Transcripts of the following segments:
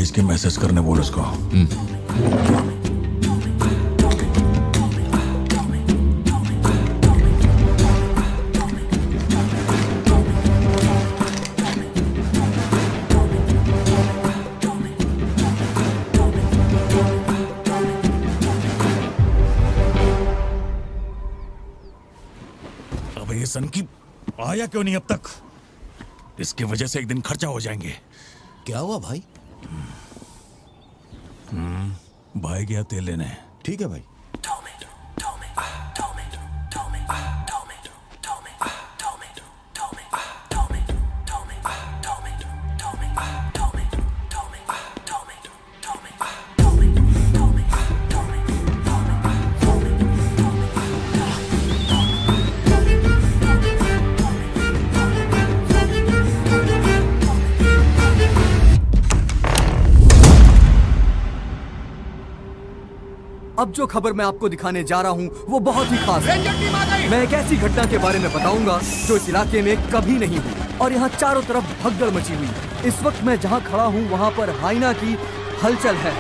Police की message करने बोल उसको। अब ये सन की आया क्यों नहीं अब तक? इसकी वजह से एक दिन खर्चा हो जाएंगे। क्या हुआ भाई? भाई गया तेल लेने। ठीक है भाई। अब जो खबर मैं आपको दिखाने जा रहा हूँ वो बहुत ही खास है। मैं एक ऐसी घटना के बारे में बताऊंगा जो इस इलाके में कभी नहीं हुई और यहाँ चारों तरफ भगदड़ मची हुई। इस वक्त मैं जहाँ खड़ा हूँ वहाँ पर हाइना की हलचल है।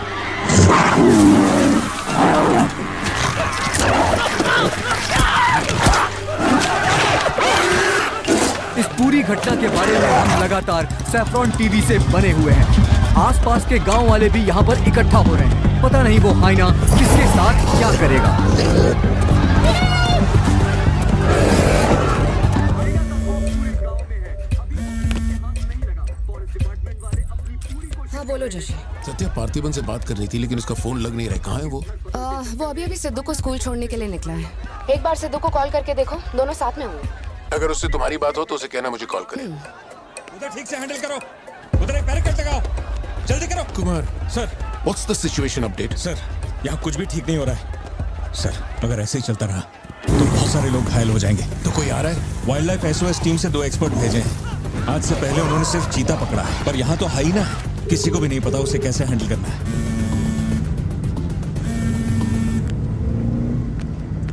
इस पूरी घटना के बारे में हम लगातार सैफ्रॉन टीवी से बने हुए हैं। आसपास के गांव वाले भी यहाँ पर इकट्ठा हो रहे हैं। पता नहीं वो हाइना किसके साथ क्या करेगा। हाँ बोलो जोशी। सत्या पार्थिबन से बात कर रही थी लेकिन उसका फोन लग नहीं रहा है। कहाँ है वो? वो अभी सिद्धू को स्कूल छोड़ने के लिए निकला है। एक बार सिद्धू को कॉल करके देखो, दोनों साथ में होंगे। अगर उससे तुम्हारी बात हो तो उसे कहना मुझे कॉल करे। उधर ठीक से हैंडल करो, उधर एक बैरिकेड लगाओ, जल्दी करो। Kumar sir. What's the situation update? Sir यहाँ कुछ भी ठीक नहीं हो रहा है सर। अगर ऐसे ही चलता रहा तो बहुत सारे लोग घायल हो जाएंगे। तो कोई आ रहा है? वाइल्ड लाइफ एसओएस टीम से 2 एक्सपर्ट भेजे हैं। आज से पहले उन्होंने सिर्फ चीता पकड़ा है, पर यहाँ तो हाइना है। किसी को भी नहीं पता उसे कैसे हैंडल करना है।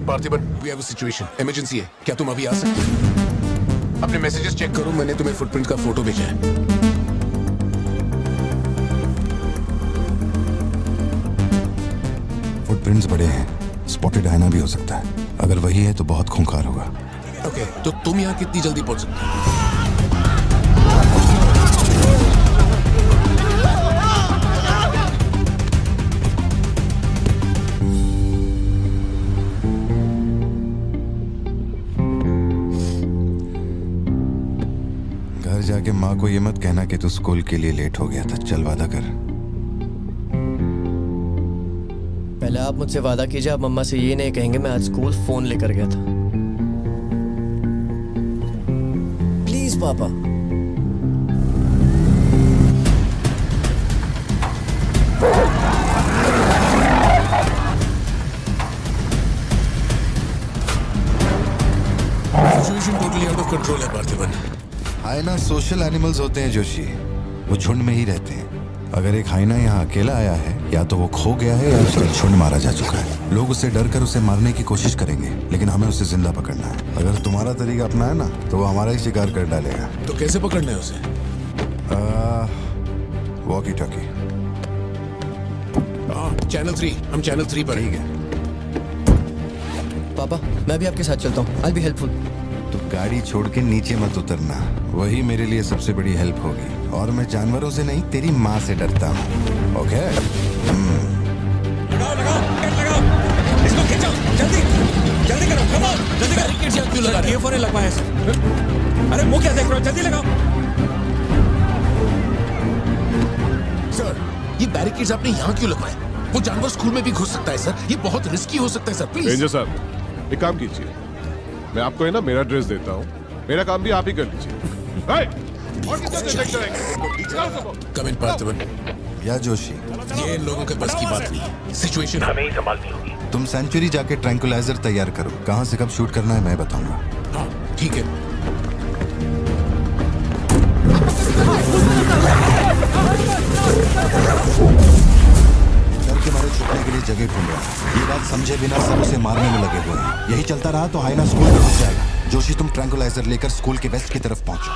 Parthiban, we have a situation, emergency है। क्या तुम अभी आ सकते हो? अपने मैसेजेस चेक करो, मैंने तुम्हें फुटप्रिंट का फोटो भेजा है। फुटप्रिंट्स बड़े हैं, स्पॉटेड हाइना भी हो सकता है। अगर वही है तो बहुत खूंखार होगा। ओके, तो तुम यहाँ कितनी जल्दी पहुंच सकते हो? घर जाके माँ को ये मत कहना कि तू स्कूल के लिए लेट हो गया था। चल वादा कर। पहले आप मुझसे वादा कीजिए, आप मम्मा से ये नहीं कहेंगे मैं आज स्कूल फोन लेकर गया था। प्लीज पापा। Situation totally out of control है पार्थिबन। हाइना सोशल एनिमल्स होते हैं जोशी, वो झुंड में ही रहते हैं। अगर एक हाइना यहाँ अकेला आया है, या तो वो खो गया है या उसका झुंड मारा जा चुका है। लोग उससे डर कर उसे मारने की कोशिश करेंगे, लेकिन हमें उसे जिंदा पकड़ना है। अगर तुम्हारा तरीका अपना है ना तो वो हमारा ही शिकार कर डालेगा। तो कैसे पकड़ना है उसे? Walkie talkie. चैनल 3, हम चैनल 3 पर ठीक है। पापा मैं भी आपके साथ चलता हूँ, आई बी हेल्पफुल। तो गाड़ी छोड़ के नीचे मत उतरना, वही मेरे लिए सबसे बड़ी हेल्प होगी। और मैं जानवरों से नहीं, तेरी माँ से डरता हूँ। ओके? लगाओ लगाओ, लगाओ, इसको खींचो, जल्दी जल्दी करो, कम ऑन, जल्दी करो। बैरिकेड्स यहाँ क्यों लगा रहे हो? ये लगवाया सर। अरे मुंह क्या देख रहे हो, जल्दी लगाओ। सर, ये बैरिकेड्स आपने यहाँ क्यों लगवाए? वो जानवर स्कूल में भी घुस सकता है सर, ये बहुत रिस्की हो सकता है सर, प्लीज। रेंजर साहब, एक काम कीजिए, मैं आपको है ना मेरा ड्रेस देता हूँ, मेरा काम भी आप ही कर लीजिए। और कितना देर तक करेंगे? कम इन पार्थिबन। या जोशी, ये इन लोगों के बस की बात नहीं है। सिचुएशन हमें ही संभालनी होगी। तुम सेंचुरी जाके ट्रैंकुलाइजर तैयार करो। कहाँ से कब शूट करना है मैं बताऊंगा। हाँ ठीक है। डर के मारे छुपने के लिए जगह ढूंढ रहा है। ये बात समझे बिना सब उसे मारने में लगे हुए हैं। यही चलता रहा तो हाइना स्कूल में घुस जाएगा। जोशी, तुम ट्रैंकुलाइजर लेकर स्कूल के वेस्ट की तरफ पहुंचो।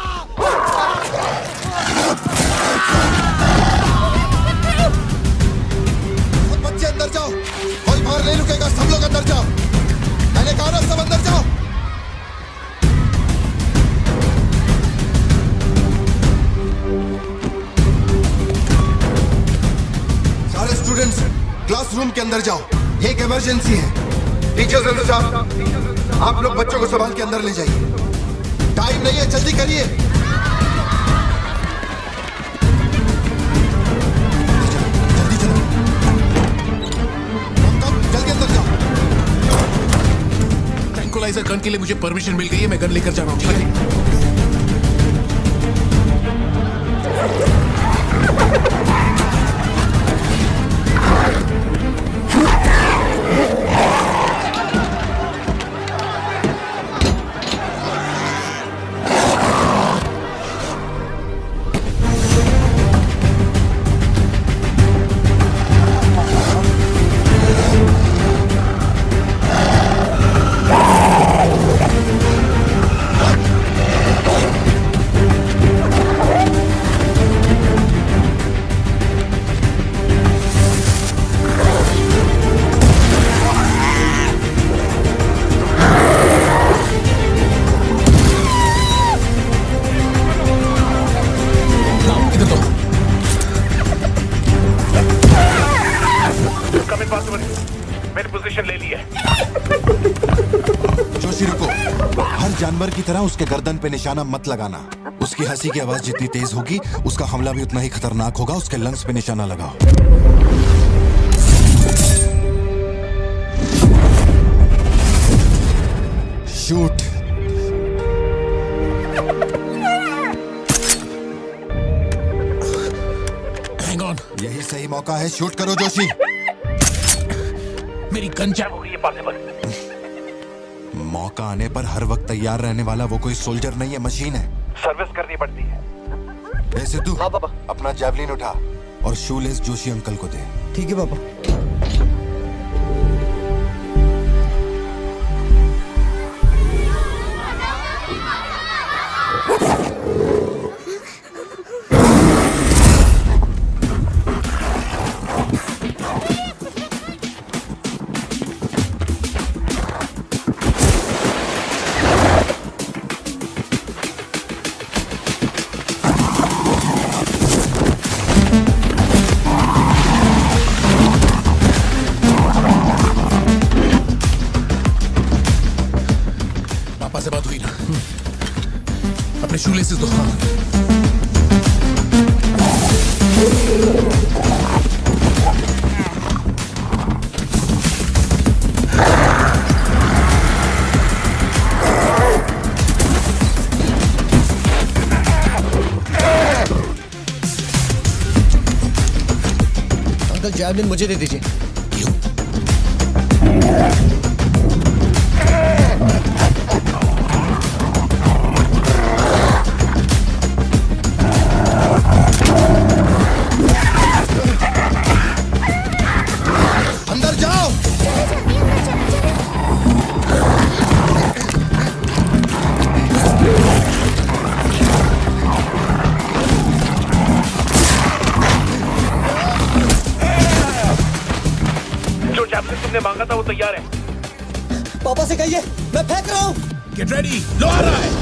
स्टूडेंट्स क्लासरूम के अंदर जाओ, एक इमरजेंसी है। टीचर्स अंदर जाओ, आप लोग बच्चों को संभाल के अंदर ले जाइए, टाइम नहीं है, जल्दी करिए। जल्दी चलो, जल्दी अंदर जाओ। ट्रैंकुलाइजर गन के लिए मुझे परमिशन मिल गई है, मैं गन लेकर जा रहा हूँ, ठीक है? जोशी रुको, हर जानवर की तरह उसके गर्दन पे निशाना मत लगाना। उसकी हंसी की आवाज जितनी तेज होगी उसका हमला भी उतना ही खतरनाक होगा। उसके लंग्स पे निशाना लगाओ। शूट। हैंग ऑन, यही सही मौका है, शूट करो जोशी। मेरी गन जैम हो गई है पार्थिवन। मौका आने पर हर वक्त तैयार रहने वाला वो कोई सोल्जर नहीं है, मशीन है। सर्विस करनी पड़ती है। ए सिद्धू, हाँ पापा। अपना जैवलिन उठा और शूलेस जोशी अंकल को दे। ठीक है पापा। पापा से बात हुई ना? अपने शूलेसेस दो। अंकल जैवलिन मुझे दे दीजिए। क्यों? अंदर जाओ। जो जैवलिन तुमने मांगा था वो तैयार है। पापा से कहिए मैं फेंक रहा हूँ। गेट रेडी, लो आ रहा है।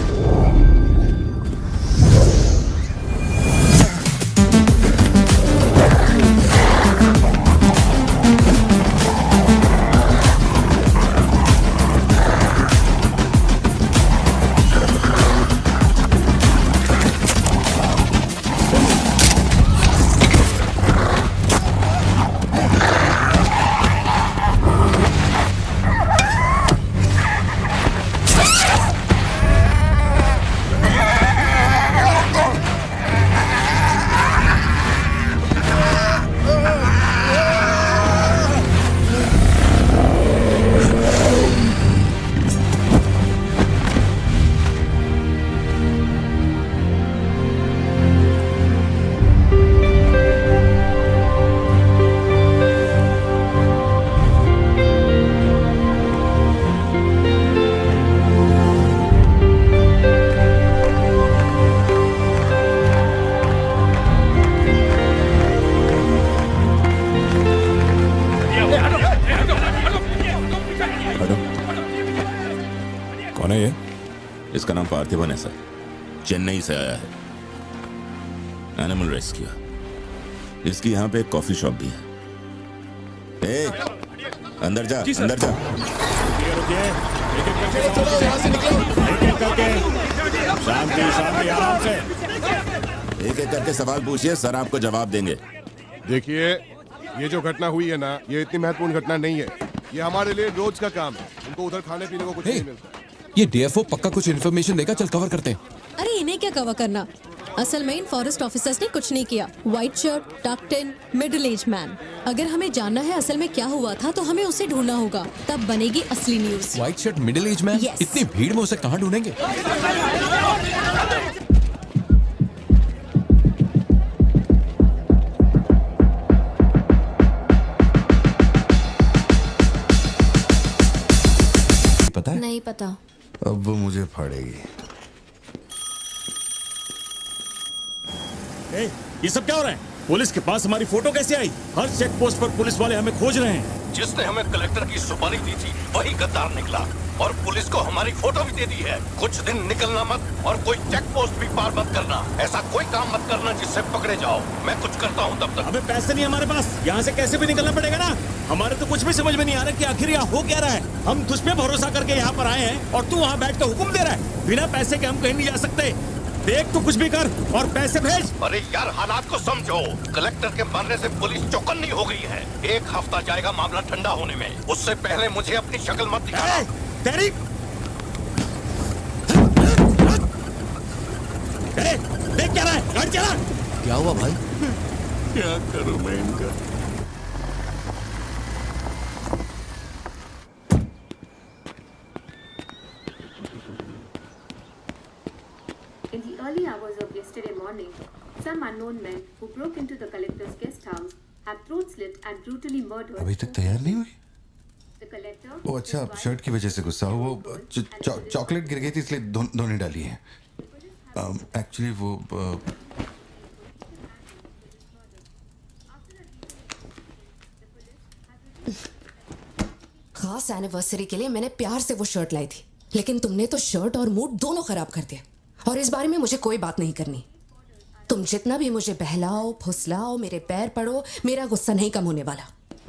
कौन है ये? इसका नाम पार्थिवन है सर, चेन्नई से आया है, एनिमल रेस्क्यू। इसकी यहाँ पे एक कॉफी शॉप भी है। ए, अंदर जा, अंदर जा। शांति शांति, आराम से। एक एक करके सवाल पूछिए, सर आपको जवाब देंगे। देखिए, ये जो घटना हुई है ना, ये इतनी महत्वपूर्ण घटना नहीं है। ये हमारे लिए रोज का काम है। उनको उधर खाने पीने को कुछ नहीं मिलता। ये डीएफओ पक्का कुछ इन्फॉर्मेशन देगा, चल कवर करते हैं। अरे इन्हें क्या कवर करना, असल में इन फॉरेस्ट ऑफिसर्स ने कुछ नहीं किया। व्हाइट शर्ट, टक्ड इन, मिडिल एज मैन। अगर हमें जानना है असल में क्या हुआ था तो हमें उसे ढूंढना होगा, तब बनेगी असली news. White shirt, middle age man, Yes. इतनी भीड़ में उसे कहाँ ढूंढेंगे? पता है? नहीं पता। अब वो मुझे फाड़ेगी। ये सब क्या हो रहा है? पुलिस के पास हमारी फोटो कैसे आई? हर चेक पोस्ट पर पुलिस वाले हमें खोज रहे हैं। जिसने हमें कलेक्टर की सुपारी दी थी वही गद्दार निकला और पुलिस को हमारी फोटो भी दे दी है। कुछ दिन निकलना मत और कोई चेक पोस्ट भी पार मत करना। ऐसा कोई काम मत करना जिससे पकड़े जाओ। मैं कुछ करता हूँ तब तक। हमें पैसे नहीं हमारे पास, यहाँ से कैसे भी निकलना पड़ेगा ना। हमारे तो कुछ भी समझ में नहीं आ रहा कि आखिर यहाँ हो क्या रहा है। हम तुझ पे भरोसा करके यहाँ पर आए हैं और तू वहाँ बैठ कर हुक्म दे रहा है। बिना पैसे के हम कहीं नहीं जा सकते। देख तू कुछ भी कर और पैसे भेज। अरे यार, हालात को समझो। कलेक्टर के मरने से पुलिस चौकन्नी हो गई है। 1 हफ्ता जाएगा मामला ठंडा होने में। उससे पहले मुझे अपनी शक्ल मत दिखाना। तेरी देख क्या रहा है? गाड़ी चला। क्या हुआ भाई? क्या करूं मैं इनका? In the early hours of yesterday morning, some unknown men who broke into the collector's guest house have throat slit and brutally murdered. अभी तक तैयार नहीं हुई? The collector. ओ अच्छा, शर्ट की वजह से गुस्सा हो। वो चॉकलेट गिर गई थी इसलिए धोने डाली है। एक्चुअली वो खास एनिवर्सरी के लिए मैंने प्यार से वो शर्ट लाई थी, लेकिन तुमने तो शर्ट और मूड दोनों खराब कर दिया। और इस बारे में मुझे कोई बात नहीं करनी। तुम जितना भी मुझे बहलाओ फुसलाओ, मेरे पैर पड़ो, मेरा गुस्सा नहीं कम होने वाला।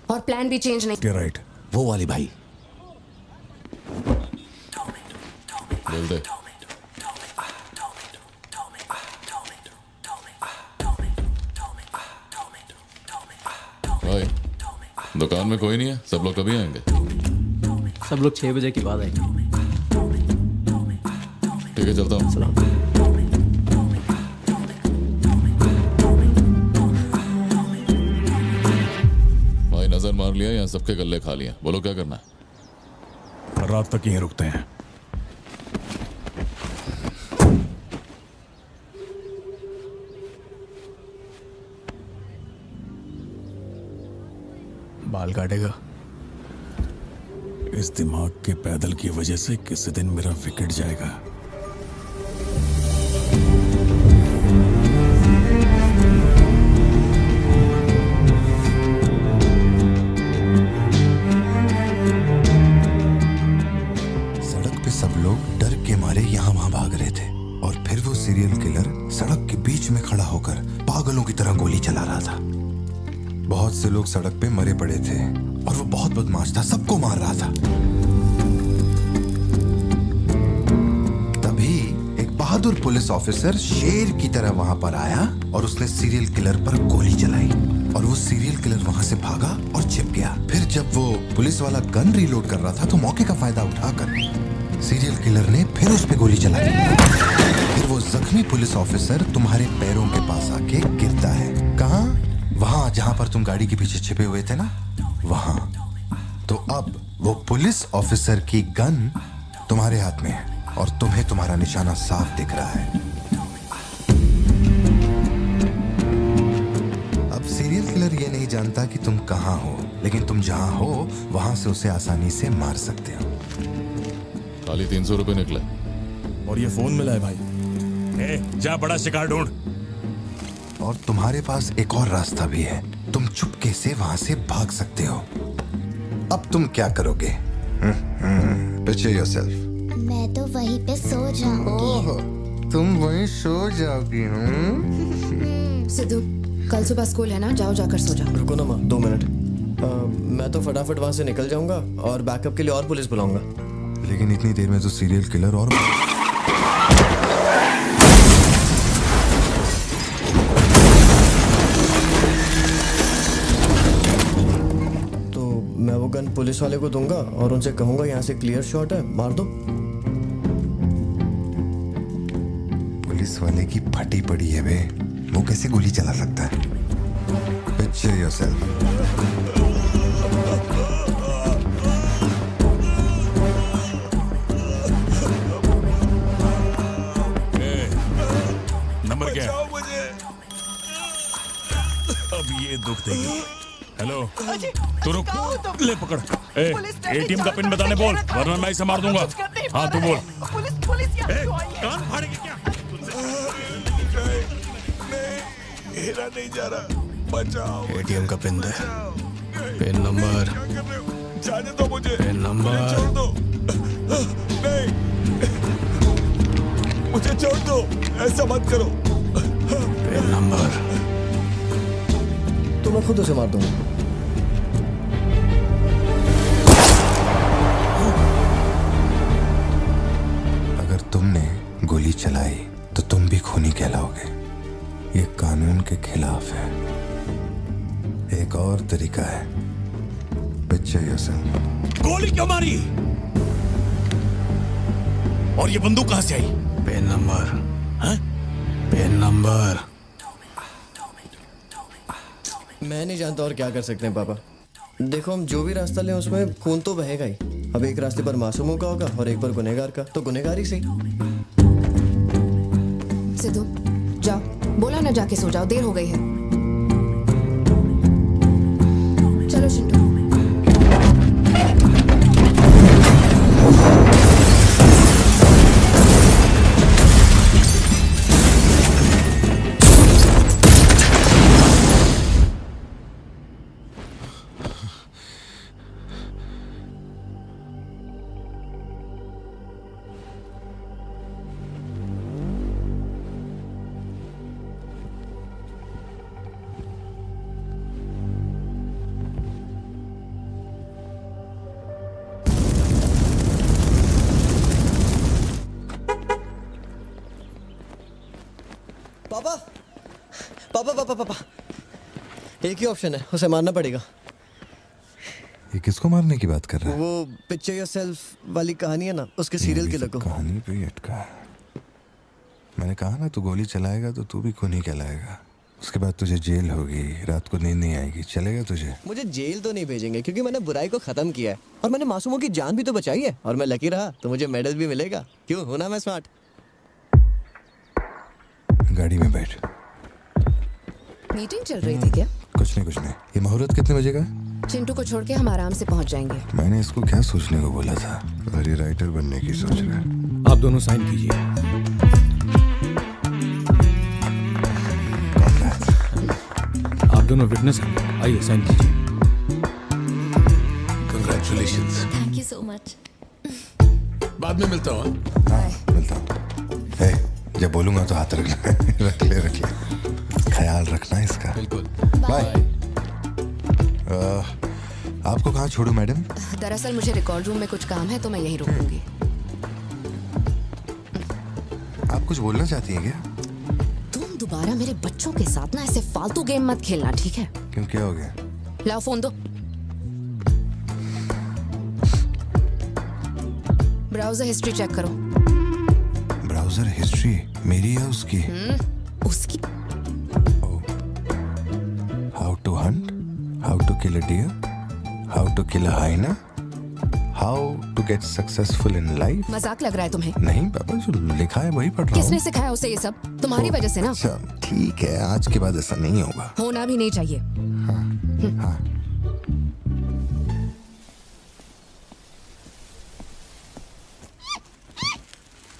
और प्लान भी चेंज नहीं। राइट, वो वाली भाई। बोल दे। भाई, दुकान में कोई नहीं है, सब लोग कभी आएंगे? सब लोग 6 बजे के बाद आएंगे। ठीक है, चलता हूँ। भाई नजर मार लिया, यहाँ सबके गल्ले खा लिया। बोलो क्या करना है? रात तक यहीं रुकते हैं। बाल काटेगा? इस दिमाग के पैदल की वजह से किसी दिन मेरा विकेट जाएगा। सड़क पे सब लोग डर के मारे यहाँ वहाँ भाग रहे थे और फिर वो सीरियल किलर सड़क के बीच में खड़ा होकर पागलों की तरह गोली चला रहा था। बहुत से लोग सड़क पे मरे पड़े थे और वो बहुत बदमाश था, सबको मार रहा था। तभी एक बहादुर पुलिस ऑफिसर शेर की तरह वहां पर आया और उसने सीरियल किलर पर गोली चलाई और वो सीरियल किलर वहां से भागा और छिप गया। फिर जब वो पुलिस वाला गन रीलोड कर रहा था तो मौके का फायदा उठाकर सीरियल किलर ने फिर उस पे गोली चलाई। फिर वो जख्मी पुलिस ऑफिसर तुम्हारे पैरों के पास आके गिरता है। कहाँ? वहां जहां पर तुम गाड़ी के पीछे छिपे हुए थे ना, वहां। तो अब वो पुलिस ऑफिसर की गन तुम्हारे हाथ में है और तुम्हें तुम्हारा निशाना साफ दिख रहा है। अब सीरियल किलर ये नहीं जानता कि तुम कहां हो, लेकिन तुम जहां हो वहां से उसे आसानी से मार सकते हो। खाली 300 रुपए निकले और ये फोन मिला है भाई। जा बड़ा शिकार ढूंढ। और तुम्हारे पास एक और रास्ता भी है, तुम चुपके से वहां से भाग सकते हो। अब तुम क्या करोगे? Picture yourself. मैं तो वहीं पे सो जाऊंगी। तुम वहीं सो जाओगी? सिद्धू, कल सुबह स्कूल है ना, जाओ जाकर सो जाओ। रुको ना माँ, 2 मिनट। मैं तो फटाफट वहां से निकल जाऊंगा और बैकअप के लिए और पुलिस बुलाऊंगा। लेकिन इतनी देर में तो सीरियल किलर और तो मैं वो गन पुलिस वाले को दूंगा और उनसे कहूंगा यहाँ से क्लियर शॉट है, मार दो। पुलिस वाले की फटी पड़ी है बे, वो कैसे गोली चला सकता है? Picture yourself. नंबर क्या है? अब ये दुख देगी। हेलो, तू रुक, ले पकड़। एटीएम का पिन बताने बोल, वरना मैं इसे मार दूंगा। हाँ तू बोल। कान फाड़ेगी क्या? मेरा नहीं जा रहा, बचाओ। एटीएम का पिन दे, पिन नंबर, जाने दो मुझे, पिन नंबर। छोड़ दो, नहीं, मुझे छोड़ दो, ऐसा मत करो। पिन नंबर तो मैं खुद उसे मार दूंगा। अगर तुमने गोली चलाई तो तुम भी खूनी कहलाओगे। ये कानून के खिलाफ है। एक और तरीका है। Picture yourself. गोली क्यों मारी? और ये बंदूक कहां से आई? पिन नंबर, हाँ? Pin number. मैं नहीं जानता और क्या कर सकते हैं पापा। देखो हम जो भी रास्ता लें उसमें खून तो बहेगा ही। अब एक रास्ते पर मासूमों का होगा और एक पर गुनहगार का, तो गुनहगार ही सही। सिद्धू जाओ, बोला ना जाके सो जाओ, देर हो गई है। चलो चिंटू। पापा पापा पापा पापा, एक ही ऑप्शन है, उसे मारना पड़ेगा। ये किसको मारने की बात कर रहा है? वो पिक्चर योरसेल्फ वाली कहानी है ना, उसके सीरियल ये किलर सब को। कहानी पे ही अटका है। मैंने कहा ना तू गोली चलाएगा तो तू भी खूनी कहलाएगा। उसके बाद तुझे जेल होगी, रात को नींद नहीं आएगी, चलेगा तुझे? मुझे जेल तो नहीं भेजेंगे क्योंकि मैंने बुराई को खत्म किया है और मैंने मासूमों की जान भी तो बचाई है और मैं लकी रहा तो मुझे मेडल भी मिलेगा। क्यों, हूं ना मैं स्मार्ट? गाड़ी में बैठ। मीटिंग चल रही थी क्या? कुछ नहीं। ये मुहूर्त कितने बजे का? चिंटू को छोड़ के हम आराम से पहुंच जाएंगे। मैंने इसको क्या सोचने को बोला था? और ये राइटर बनने की सोच रहा है। आप दोनों साइन कीजिए। आप दोनों विटनेस हैं, आइए साइन कीजिए। Congratulations. Thank you so much. बाद में मिलता हूँ। हाँ, मिलता हूँ। जब बोलूंगा तो हाथ रखना। रख ले। ख्याल रखना इसका। बिल्कुल। बाय। आपको कहाँ छोड़ूं मैडम? दरअसल मुझे रिकॉर्ड रूम में कुछ काम है तो मैं यहीं रुकूंगी। आप कुछ बोलना चाहती हैं क्या? तुम दोबारा मेरे बच्चों के साथ ना ऐसे फालतू गेम मत खेलना, ठीक है? क्यों, क्या हो गया? लाओ फोन दो। ब्राउजर हिस्ट्री चेक करो। ब्राउजर हिस्ट्री मेरी या उसकी? उसकी। How to hunt, how to kill a deer, how to kill a hyena, how to get successful in life. मजाक लग रहा है तुम्हें? नहीं पापा, जो लिखा है वही पढ़ रहा हूँ। किसने सिखाया उसे ये सब? तुम्हारी वजह से ना। अच्छा ठीक है, आज के बाद ऐसा नहीं होगा। होना भी नहीं चाहिए। हाँ।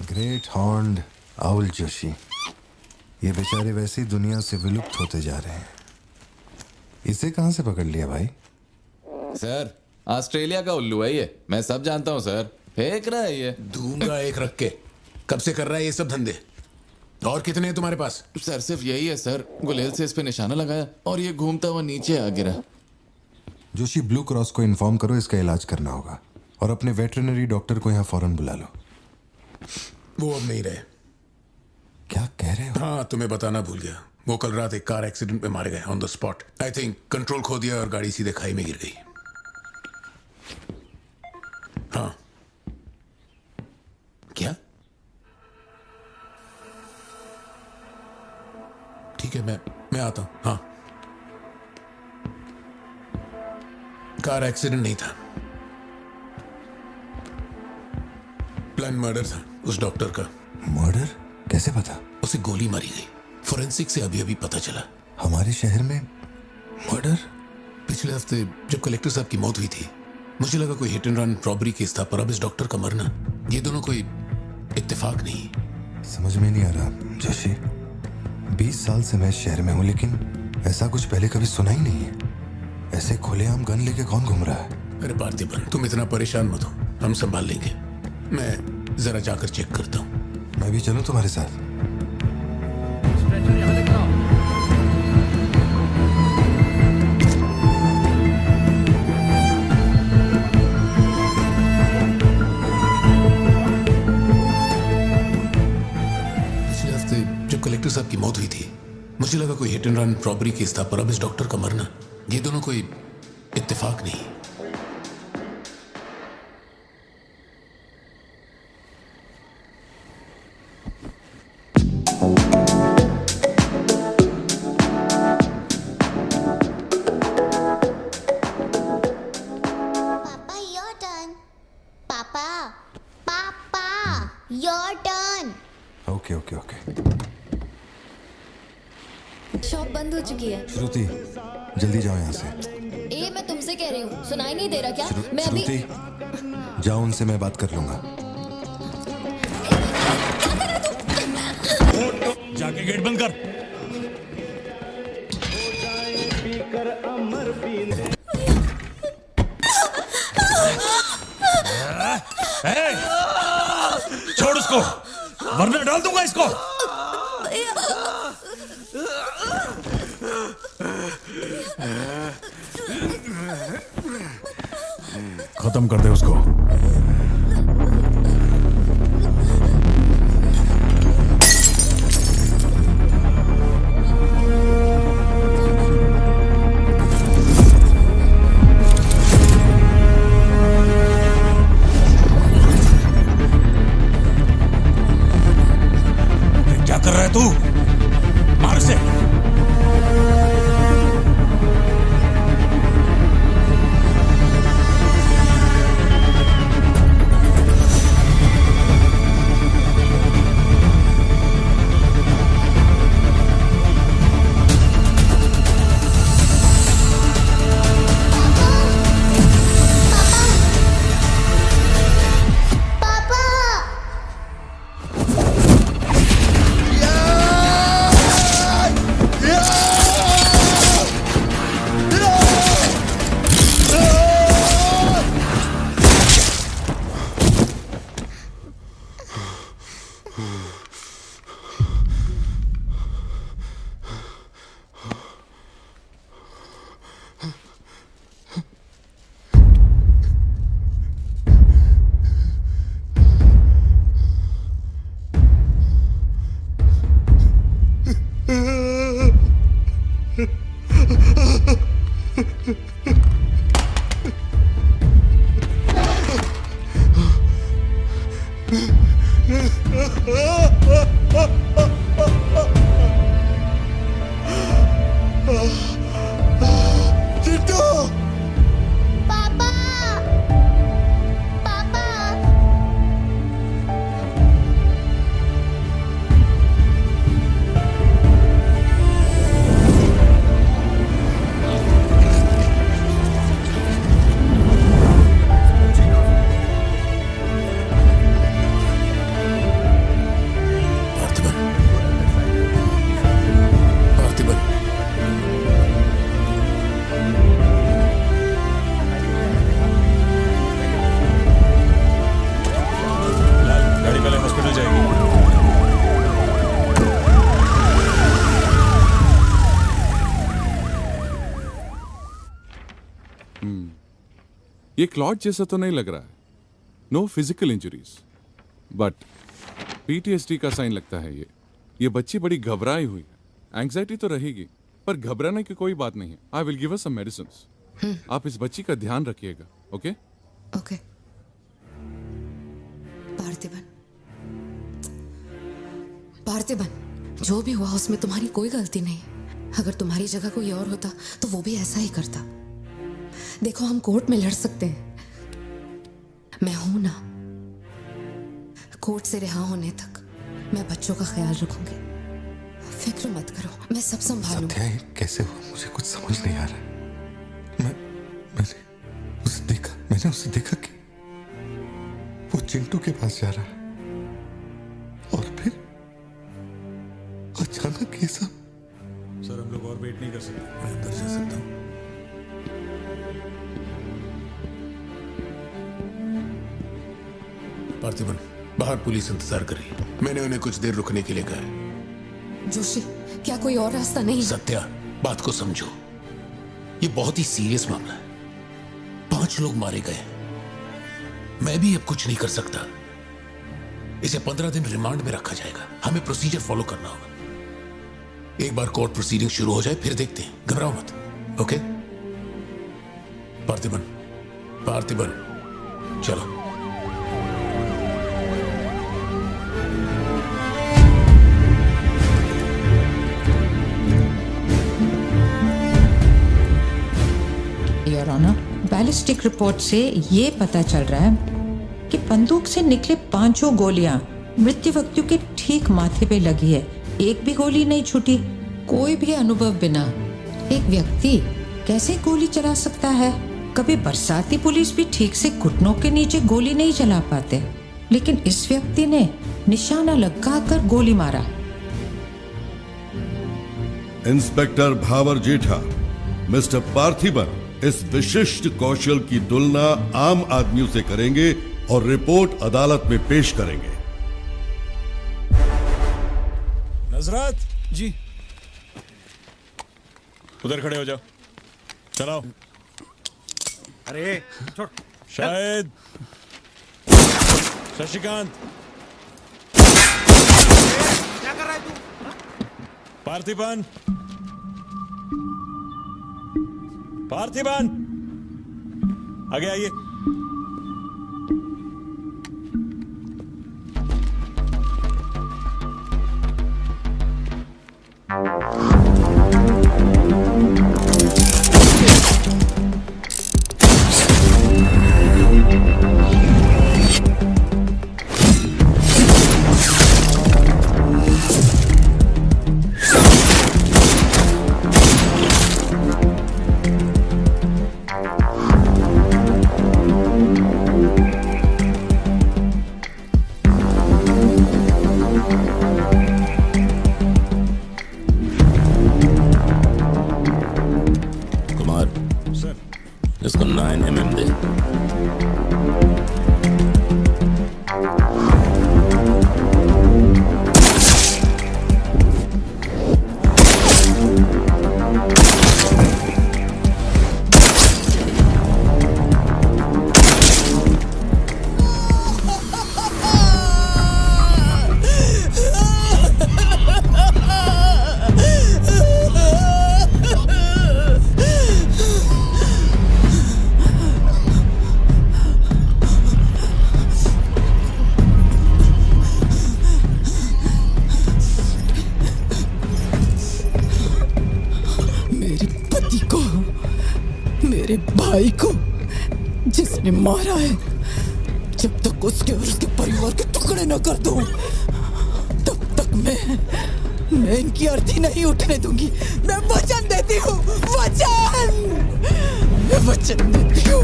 ग्रेट हॉर्न्ड आउल जोशी, ये बेचारे वैसी दुनिया से विलुप्त होते जा रहे हैं। इसे कहां से पकड़ लिया भाई? सर ऑस्ट्रेलिया का उल्लू है ये, मैं सब जानता हूँ सर। फेंक रहा है ये। दूंगा एक रख के। कब से कर रहा है ये सब धंधे? और कितने हैं तुम्हारे पास? सर सिर्फ यही है सर, गुलेल से इस पे निशाना लगाया और ये घूमता हुआ नीचे आ गिरा। जोशी, ब्लू क्रॉस को इन्फॉर्म करो, इसका इलाज करना होगा। और अपने वेटरनरी डॉक्टर को यहाँ फौरन बुला लो। वो अब नहीं रहे। क्या कह रहे हो? हाँ, तुम्हें बताना भूल गया। वो कल रात एक कार एक्सीडेंट में मारे गए on the spot. I think control खो दिया और गाड़ी सीधे खाई में गिर गई। हाँ। क्या? ठीक है, मैं आता हूं। हाँ। कार एक्सीडेंट नहीं था, प्लान मर्डर था उस डॉक्टर का। मर्डर? कैसे पता? उसे गोली मारी गई। फोरेंसिक से अभी अभी पता चला। हमारे शहर में मर्डर? पिछले हफ्ते जब कलेक्टर साहब की मौत हुई थी, मुझे लगा कोई hit and run robbery case था, पर अब इस डॉक्टर का मरना, ये दोनों कोई इत्तेफाक नहीं। समझ में नहीं आ रहा जोशी। 20 साल से मैं शहर में हूं, लेकिन ऐसा कुछ पहले कभी सुना ही नहीं है। ऐसे खुलेआम गन लेके कौन घूम रहा है? अरे पार्थिबन, तुम इतना परेशान मत हो, हम संभाल लेंगे। मैं जरा जाकर चेक करता हूँ। मैं भी चलूं तुम्हारे साथ? पिछले हफ्ते जब कलेक्टर साहब की मौत हुई थी, मुझे लगा कोई hit and run robbery case था, पर अब इस डॉक्टर का मरना, ये दोनों कोई इत्तेफाक नहीं। Your turn. Okay okay okay. Shop बंद हो चुकी है। श्रुति, जल्दी जाओ यहाँ से। ए, मैं तुमसे कह रही हूँ, सुनाई नहीं दे रहा क्या? मैं अभी श्रुति, जाओ, उनसे मैं बात कर लूंगा। जाके गेट बंद कर। छोड़ उसको, वरना डाल दूंगा इसको। खत्म कर दे उसको। क्या कर रहा है तू? मार से। ये क्लॉट जैसा तो नहीं लग रहा है. No physical injuries, but PTSD का साइन लगता है ये बच्ची बड़ी घबराई हुई है. एंग्जाइटी तो रहेगी, पर घबराने की कोई बात नहीं है. I will give her some medicines. आप इस बच्ची का ध्यान रखिएगा. Okay okay. पार्थिबन, जो भी हुआ उसमें तुम्हारी कोई गलती नहीं. अगर तुम्हारी जगह कोई और होता तो वो भी ऐसा ही करता. देखो, हम कोर्ट में लड़ सकते हैं, मैं हूं ना. कोर्ट से रिहा होने तक मैं बच्चों का ख्याल रखूंगी. फिक्र मत करो, मैं सब संभालूंगी. सत्या, ये कैसे हुआ मुझे कुछ समझ नहीं आ रहा. मैंने उसे देखा कि वो चिंटू के पास जा रहा है और फिर अचानक ये सब. सर, हम लोग और वेट नहीं कर सकते. मैं अंदर जा सकता हूँ? पार्थिबन, बाहर पुलिस इंतजार कर रही है. मैंने उन्हें कुछ देर रुकने के लिए कहा है. जोशी, क्या कोई और रास्ता नहीं? सत्या, बात को समझो. ये बहुत ही सीरियस मामला है. 5 लोग मारे गए. मैं भी अब कुछ नहीं कर सकता. इसे 15 दिन रिमांड में रखा जाएगा. हमें प्रोसीजर फॉलो करना होगा. एक बार कोर्ट प्रोसीडिंग शुरू हो जाए फिर देखते हैं. घबराओ मत. ओके? पार्थिबन, चलो. योर ऑनर, बैलिस्टिक रिपोर्ट से ये पता चल रहा है कि बंदूक से निकले 5 गोलियां मृत्यु व्यक्ति के ठीक माथे पे लगी है. एक भी गोली नहीं छूटी. कोई भी अनुभव बिना एक व्यक्ति कैसे गोली चला सकता है? कभी बरसाती पुलिस भी ठीक से घुटनों के नीचे गोली नहीं चला पाते, लेकिन इस व्यक्ति ने निशाना लगाकर गोली मारा. इंस्पेक्टर भावर जेठा, मिस्टर पार्थिबन इस विशिष्ट कौशल की तुलना आम आदमियों से करेंगे और रिपोर्ट अदालत में पेश करेंगे. नजरत जी, उधर खड़े हो जाओ. चलाओ. अरे छोड़. शायद शशिकांत. क्या कर रहा है तू? पार्थिबन, आगे आइए. इसको 9mm दे. मेरे भाई को जिसने मारा है, जब तक उसके और उसके परिवार के टुकड़े न कर दूं, तब तक मैं इनकी अर्थी नहीं उठने दूंगी. मैं वचन देती हूँ. मैं वचन देती हूँ.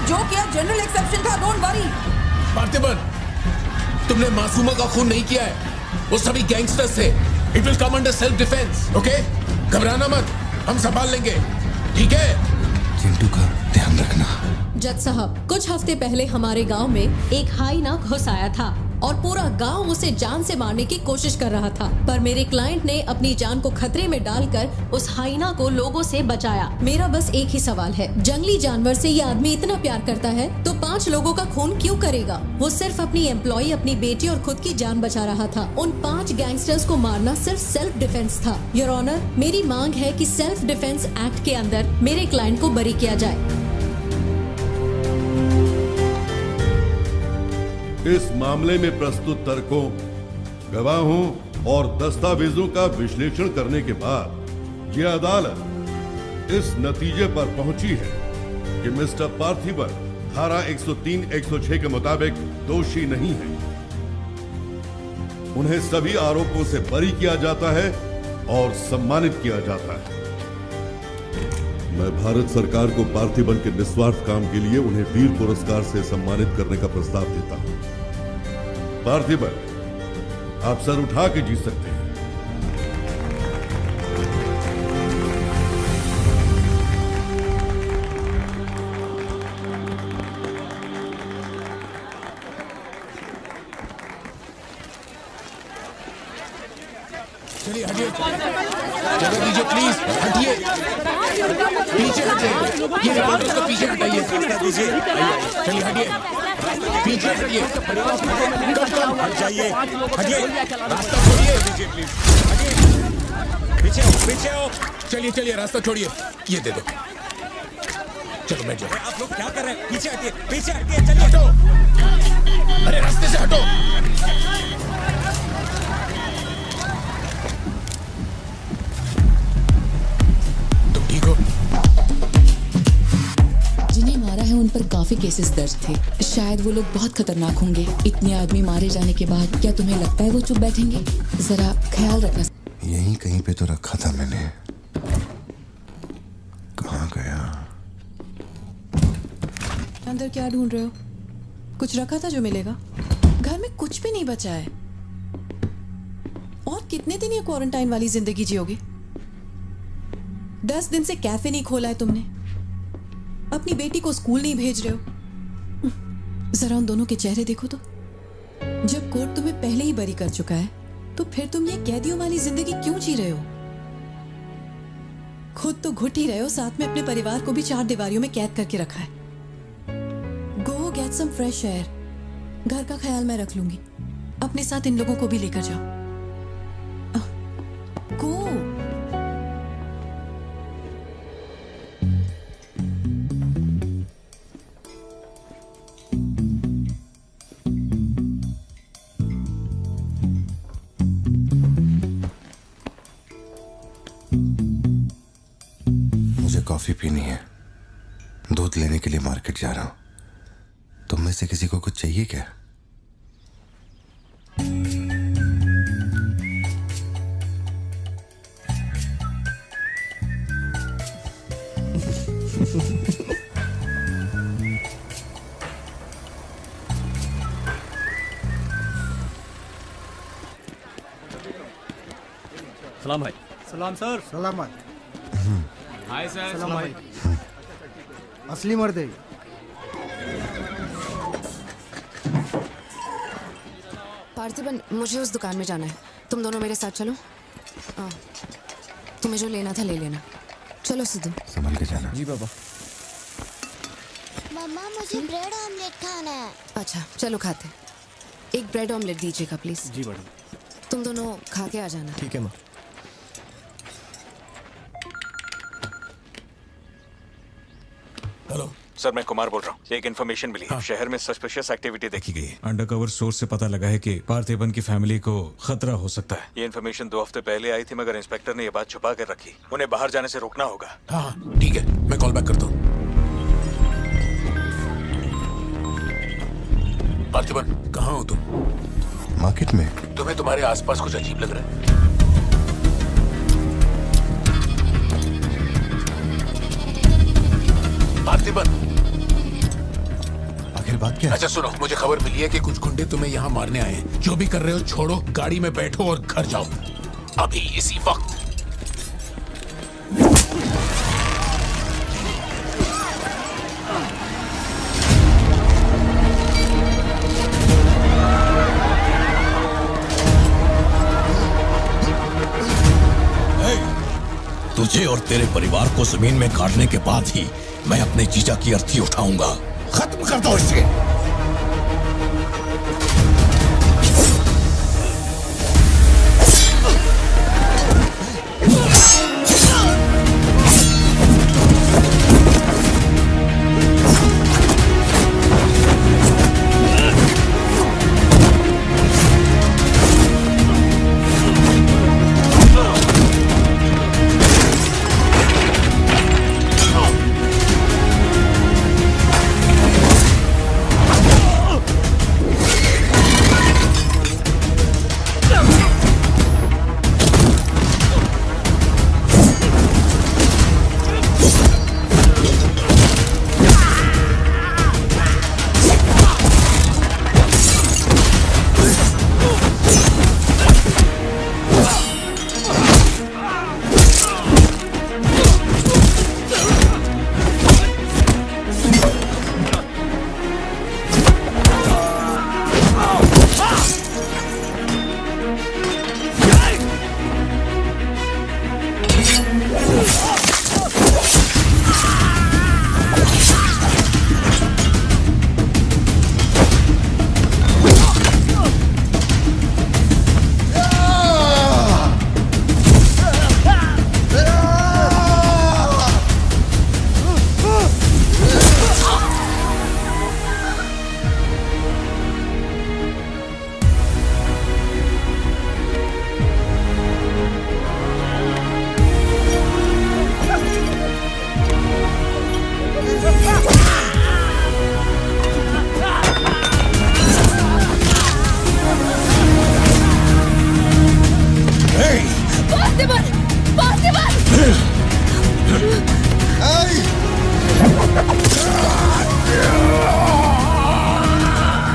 जो किया जनरल एक्सेप्शन था. Don't worry. पार्थिबन, तुमने मासूमा का खून नहीं किया है. वो सभी गैंगस्टर्स थे. It will come under self defence. Okay? घबराना मत, हम संभाल लेंगे. ठीक है? पिंटू का ध्यान रखना। जज साहब, कुछ हफ्ते पहले हमारे गांव में एक हाइना घुस आया था और पूरा गांव उसे जान से मारने की कोशिश कर रहा था, पर मेरे क्लाइंट ने अपनी जान को खतरे में डालकर उस हाइना को लोगों से बचाया। मेरा बस एक ही सवाल है, जंगली जानवर से ये आदमी इतना प्यार करता है तो 5 लोगों का खून क्यों करेगा? वो सिर्फ अपनी एम्प्लॉय, अपनी बेटी और खुद की जान बचा रहा था। उन 5 गैंगस्टर्स को मारना सिर्फ सेल्फ डिफेंस था। योर ऑनर, मेरी मांग है कि सेल्फ डिफेंस एक्ट के अंदर मेरे क्लाइंट को बरी किया जाए। इस मामले में प्रस्तुत तर्कों, गवाहों और दस्तावेजों का विश्लेषण करने के बाद यह अदालत इस नतीजे पर पहुंची है कि मिस्टर पार्थिबन धारा 103-106 के मुताबिक दोषी नहीं है। उन्हें सभी आरोपों से बरी किया जाता है और सम्मानित किया जाता है। मैं भारत सरकार को पार्थिबन के निस्वार्थ काम के लिए उन्हें वीर पुरस्कार से सम्मानित करने का प्रस्ताव देता हूं। पार्थिबन, आप सर उठा के जीत सकते हैं। चलिए हटिए, जगह दीजिए प्लीज, हटिए, पीछे हटिए, ये रिपोर्टर्स को पीछे हटाइए, चलिए हटिए, पीछे हटिए, हट जाइए, हटिए, रास्ता छोड़िए, दीजिए प्लीज, हटिए, पीछे हो, चलिए चलिए रास्ता छोड़िए, ये दे दो, चलो बैठ जाओ। आप लोग क्या कर रहे हैं? पीछे हटिए, चलिए, हटो, अरे रास्ते से हटो। जिन्हें मारा है उन पर काफी केसेस दर्ज थे। शायद वो लोग बहुत खतरनाक होंगे। इतने आदमी मारे जाने के बाद क्या तुम्हें लगता है वो चुप बैठेंगे? जरा ख्याल रखना। यहीं कहीं पे तो रखा था मैंने, कहाँ गया? अंदर क्या ढूंढ रहे हो? कुछ रखा था जो मिलेगा? घर में कुछ भी नहीं बचा है। और कितने दिन ये क्वारंटाइन वाली जिंदगी जियोगे? 10 दिन से कैफे नहीं खोला है तुमने, अपनी बेटी को स्कूल नहीं भेज रहे हो। जरा उन दोनों के चेहरे देखो तो। जब कोर्ट तुम्हें पहले ही बरी कर चुका है तो फिर तुम ये कैदियों वाली जिंदगी क्यों जी रहे हो? खुद तो घुट ही रहे हो, साथ में अपने परिवार को भी 4 दीवारियों में कैद करके रखा है। Go get some fresh air. घर का ख्याल मैं रख लूंगी। अपने साथ इन लोगों को भी लेकर जाओ। गो। कॉफी पीनी है, दूध लेने के लिए मार्केट जा रहा हूं। तुम में से किसी को कुछ चाहिए क्या? सलाम भाई। सलाम सर। सलाम भाई। Hi sir. सलाम भाई। असली मर्द है। पार्थिबन, मुझे उस दुकान में जाना है, तुम दोनों मेरे साथ चलो। तुम्हें जो लेना था ले लेना। चलो सिद्धू। संभल के जाना। जी पापा। मम्मा मुझे ब्रेड ऑमलेट खाना है। अच्छा चलो खाते। एक ब्रेड ऑमलेट दीजिएगा प्लीज। जी मैडम। तुम दोनों खा के आ जाना। ठीक है माँ। हेलो सर, मैं कुमार बोल रहा हूँ। एक इन्फॉर्मेशन मिली है। शहर में सस्पिशियस एक्टिविटी देखी गई है। अंडरकवर सोर्स से पता लगा है कि पार्थिबन की फैमिली को खतरा हो सकता है। ये इन्फॉर्मेशन 2 हफ्ते पहले आई थी, मगर इंस्पेक्टर ने ये बात छुपा कर रखी। उन्हें बाहर जाने से रोकना होगा। हाँ ठीक है, मैं कॉल बैक करता हूँ। पार्थिबन, कहाँ हो तुम? मार्केट में। तुम्हें तुम्हारे आसपास कुछ अजीब लग रहा है? पार्थिबन, आखिर बात क्या है? अच्छा सुनो, मुझे खबर मिली है कि कुछ गुंडे तुम्हें यहाँ मारने आए हैं। जो भी कर रहे हो छोड़ो, गाड़ी में बैठो और घर जाओ अभी इसी वक्त। तुझे और तेरे परिवार को जमीन में गाड़ने के बाद ही मैं अपने जीजा की अर्थी उठाऊंगा। खत्म कर दो इसे।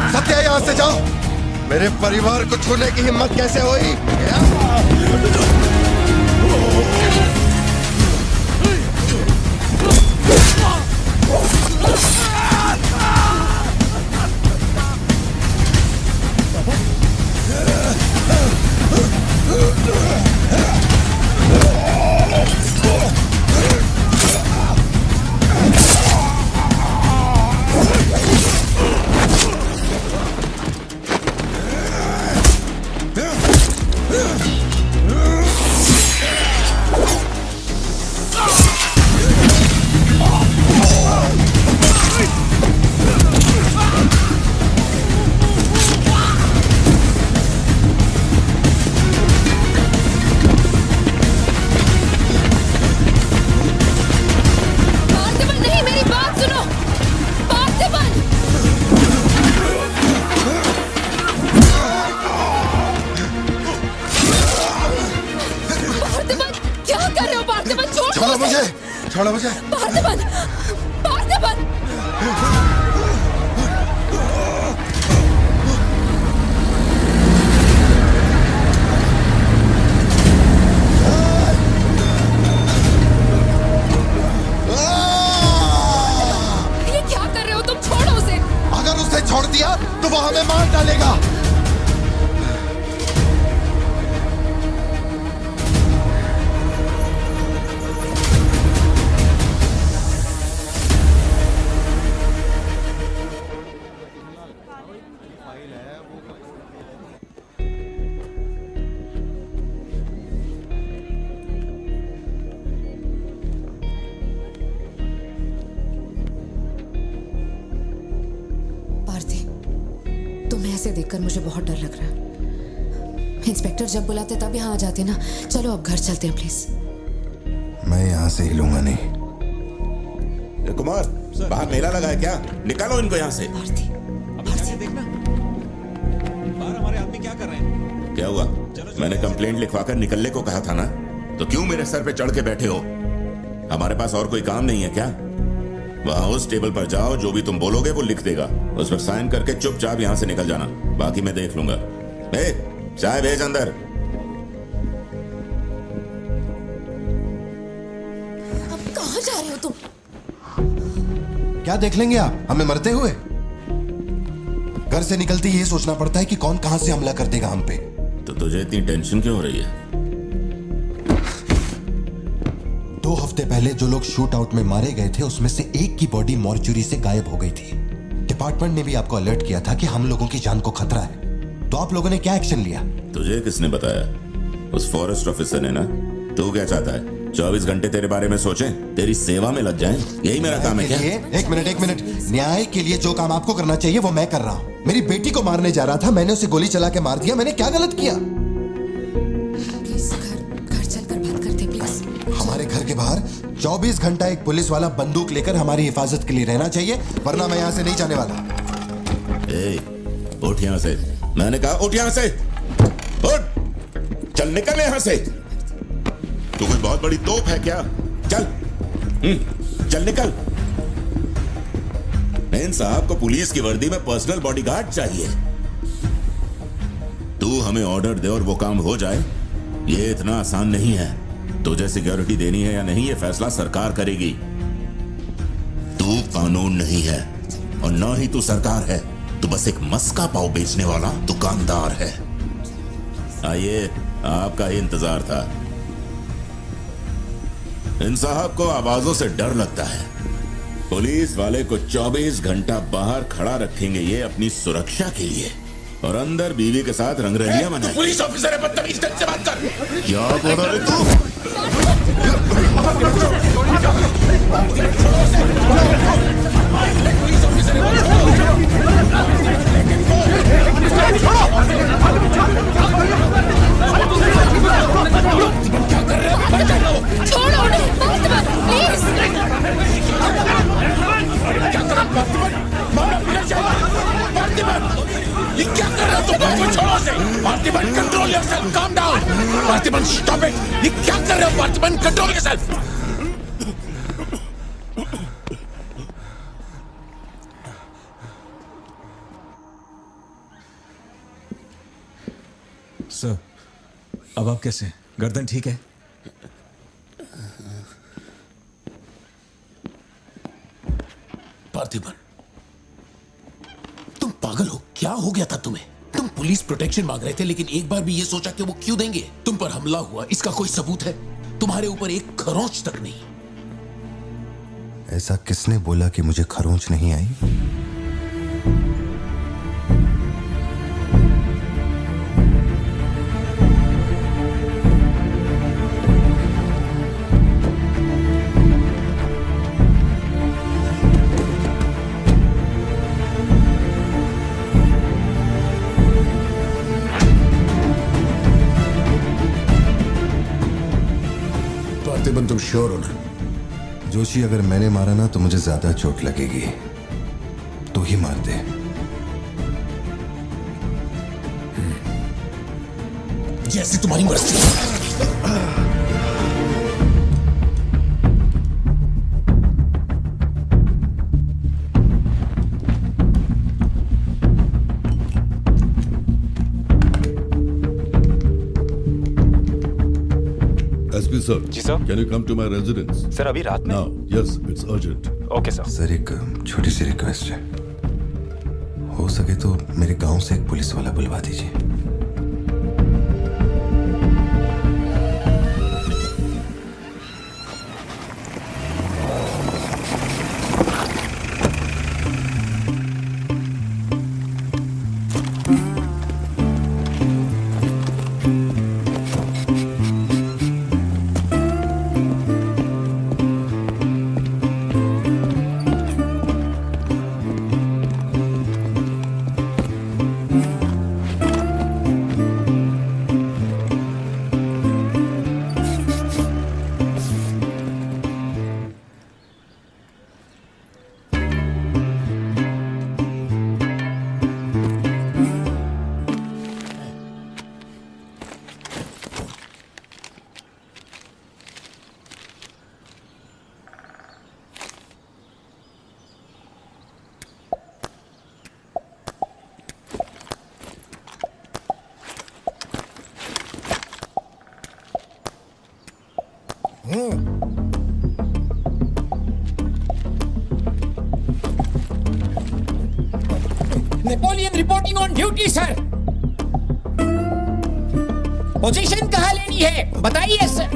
सत्या, यहाँ से जाओ। मेरे परिवार को छूने की हिम्मत कैसे हुई? छोड़ो मुझे। पार्थिबन! पार्थिबन! ये क्या कर रहे हो तुम? छोड़ो उसे। अगर उसे छोड़ दिया तो वो हमें मार डालेगा। ऐसे देखकर मुझे बहुत डर लग रहा है। इंस्पेक्टर जब बुलाते तब यहाँ आ जाते ना। चलो अब घर चलते हैं प्लीज। मैं यहाँ से हिलूंगा नहीं। कुमार, बाहर मेला लगा है क्या? निकालो इनको यहाँ से। देखना बाहर हमारे आदमी क्या कर रहे हैं। क्या हुआ? मैंने कंप्लेंट लिखवाकर निकलने को कहा था ना, तो क्यों मेरे सर पे चढ़ के बैठे हो? हमारे पास और कोई काम नहीं है क्या? वहां उस टेबल पर जाओ, जो भी तुम बोलोगे वो लिख देगा। उस पर साइन करके चुपचाप यहाँ से निकल जाना, बाकी मैं देख लूंगा। चाय भेज अंदर। अब कहाँ जा रहे हो तुम? क्या देख लेंगे आप हमें मरते हुए? घर से निकलते ये सोचना पड़ता है कि कौन कहां से हमला कर देगा हम पे। तो तुझे इतनी टेंशन क्यों हो रही है? हफ्ते पहले जो लोग शूट आउट में मारे गए थे उसमें से एक की बॉडी मॉर्चुरी से गायब हो गई थी। डिपार्टमेंट ने भी आपको अलर्ट किया था कि हम लोगों की जान को खतरा है, तो आप लोगों ने क्या एक्शन लिया? तुझे किसने बताया? उस फॉरेस्ट ऑफिसर ने ना। तू क्या चाहता है? 24 घंटे तेरे बारे में सोचें, तेरी सेवा में लग जाएं? यही मेरा काम है क्या? एक मिनट। न्याय के लिए जो काम आपको करना चाहिए वो मैं कर रहा हूँ। मेरी बेटी को मारने जा रहा था, मैंने उसे गोली चला के मार दिया। मैंने क्या गलत किया? घर चलकर बात करते प्लीज। हमारे घर के बाहर 24 घंटा एक पुलिस वाला बंदूक लेकर हमारी हिफाजत के लिए रहना चाहिए, वरना मैं यहाँ से नहीं जाने वाला। उठ यहाँ से, मैंने कहा उठ यहाँ से। उठ, चल निकल यहाँ से। तू कोई बहुत बड़ी तोप है क्या? चल निकल। मेन साहब को पुलिस की वर्दी में पर्सनल बॉडीगार्ड चाहिए। तू हमें ऑर्डर दे और वो काम हो जाए, ये इतना आसान नहीं है। तुझे सिक्योरिटी देनी है या नहीं, ये फैसला सरकार करेगी। तू कानून नहीं है और ना ही तू सरकार है, तू बस एक मस्का पाव बेचने वाला दुकानदार है। आइए, आपका ही इंतजार था। इन साहब को आवाजों से डर लगता है। पुलिस वाले को 24 घंटा बाहर खड़ा रखेंगे ये अपनी सुरक्षा के लिए, और अंदर बीवी के साथ रंगरलियां मनाएंगे। पुलिस ऑफिसर है, बदतमीज ढंग से बात कर। क्या बोल रहा है तू? क्या कर रहे हो? छोड़ो उन्हें, प्लीज। क्या कर रहा ये क्या कर रहा तुम? मुझे छोड़ो से। Parthiban, control yourself, calm down. Parthiban, stop it. ये क्या कर रहे हो पार्थिबन? Control yourself. सर, अब आप कैसे? गर्दन ठीक है? पार्थिबन, तुम पागल हो? क्या हो गया था तुम्हें? तुम पुलिस प्रोटेक्शन मांग रहे थे, लेकिन एक बार भी ये सोचा कि वो क्यों देंगे? तुम पर हमला हुआ, इसका कोई सबूत है? तुम्हारे ऊपर एक खरोंच तक नहीं। ऐसा किसने बोला कि मुझे खरोंच नहीं आई? तुम श्योर हो ना? जोशी, अगर मैंने मारा ना तो मुझे ज्यादा चोट लगेगी, तो ही मार दे। जैसे तुम्हारी मर्जी। SP sir. जी sir. Can you come to my residence? Sir, अभी रात में? Now, yes, it's urgent. Okay sir. Sir, एक छोटी सी रिक्वेस्ट है, हो सके तो मेरे गांव से एक पुलिस वाला बुलवा दीजिए। Napoleon reporting on duty sir. Position कहाँ लेनी है बताइए सर।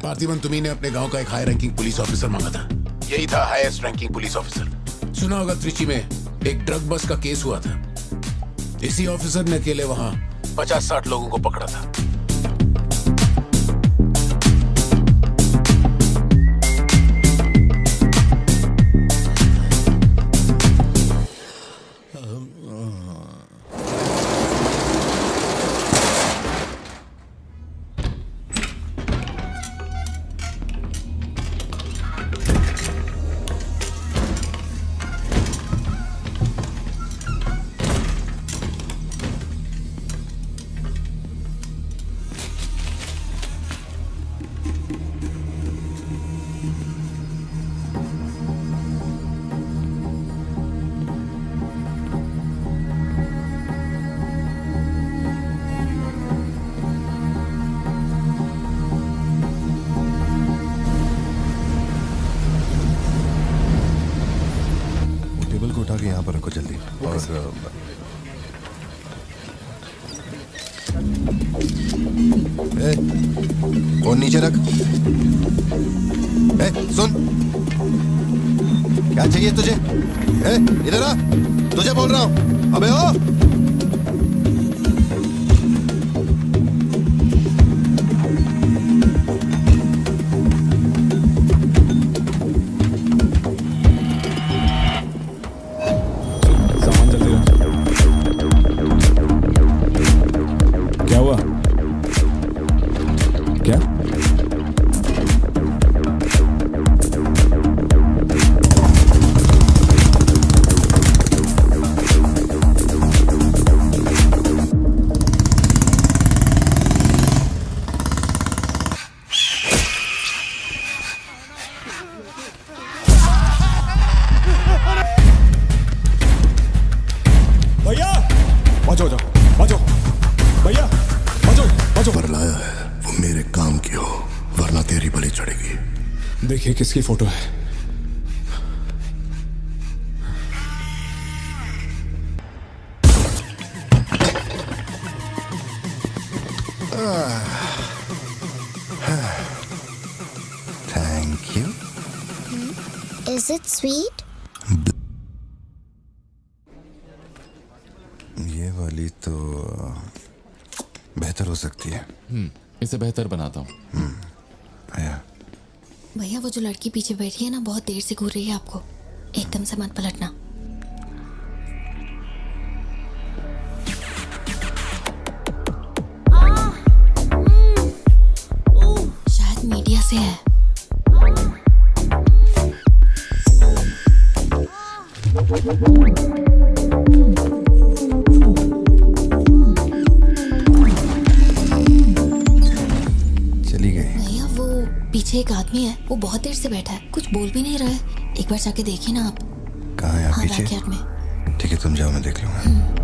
पार्थिबन तुम्ही ने अपने गांव का एक हाई रैंकिंग पुलिस ऑफिसर मांगा था। यही था हाईएस्ट रैंकिंग पुलिस ऑफिसर। सुना होगा त्रिची में एक ड्रग बस का केस हुआ था। इसी ऑफिसर ने अकेले वहां 50-60 लोगों को पकड़ा था। उठा के यहाँ पर रखो जल्दी। और फोन नीचे रख। सुन, क्या चाहिए तुझे? इधर आ, तुझे बोल रहा हूँ। अबे ओ देखिए किसकी फोटो है। Thank you. Is it sweet? ये वाली तो बेहतर हो सकती है। इसे बेहतर बनाता हूँ। आया। भैया वो जो लड़की पीछे बैठी है ना, बहुत देर से घूर रही है आपको। एकदम से मत पलटना। शायद मीडिया से है। चली गई। भैया वो पीछे एक आदमी है, वो बहुत देर से बैठा है, कुछ बोल भी नहीं रहा है। एक बार जाके देखिए ना आप। कहाँ है आप? हाँ, पीछे? बैकयार्ड में। ठीक है, तुम जाओ, मैं देख लूंगा।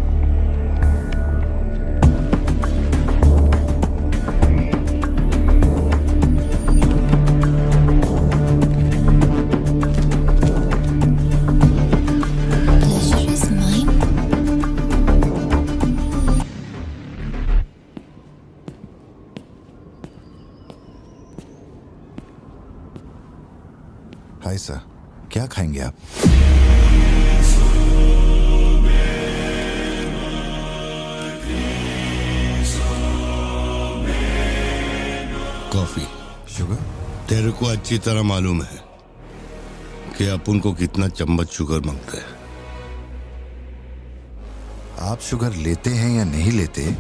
हाय सर, क्या खाएंगे आप? कॉफी। शुगर? तेरे को अच्छी तरह मालूम है कि अपन को कितना चम्मच शुगर मांगता है। आप शुगर लेते हैं या नहीं लेते,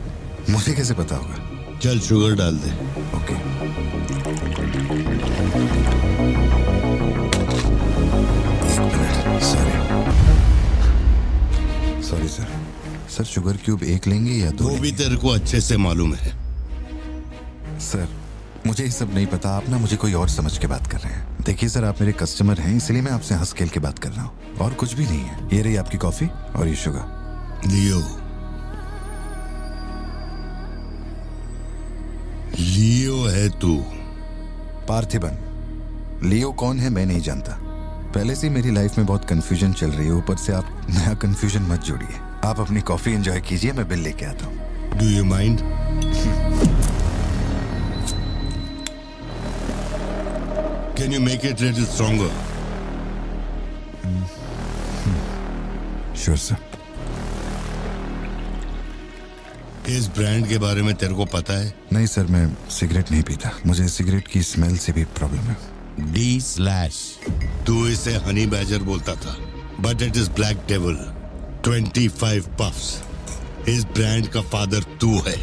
मुझे कैसे पता होगा? चल शुगर डाल दे। Okay. Sorry sir. Sir sugar cube एक लेंगे या दो? वो भी तेरे को अच्छे से मालूम है। सर मुझे ये सब नहीं पता, आप ना मुझे कोई और समझ के बात कर रहे हैं। देखिए सर, आप मेरे कस्टमर हैं, इसलिए मैं आपसे हंस खेल के बात कर रहा हूँ, और कुछ भी नहीं है। ये रही आपकी कॉफी और ये शुगर। लियो। लियो है तू। पार्थिबन। लियो कौन है मैं नहीं जानता। पहले से मेरी लाइफ में बहुत कंफ्यूजन चल रही है, ऊपर से आप नया कंफ्यूजन मत जोड़िए। आप अपनी कॉफी एंजॉय कीजिए, मैं बिल लेके आता हूँ। Do you mind? Can you make it little stronger? Sure sir. इस ब्रांड के बारे में तेरे को पता है? नहीं सर, मैं सिगरेट नहीं पीता। मुझे सिगरेट की स्मेल से भी प्रॉब्लम है। D/। तू इसे हनी बैजर बोलता था, but it is black devil. 25 puffs. इस ब्रांड का फादर तू है।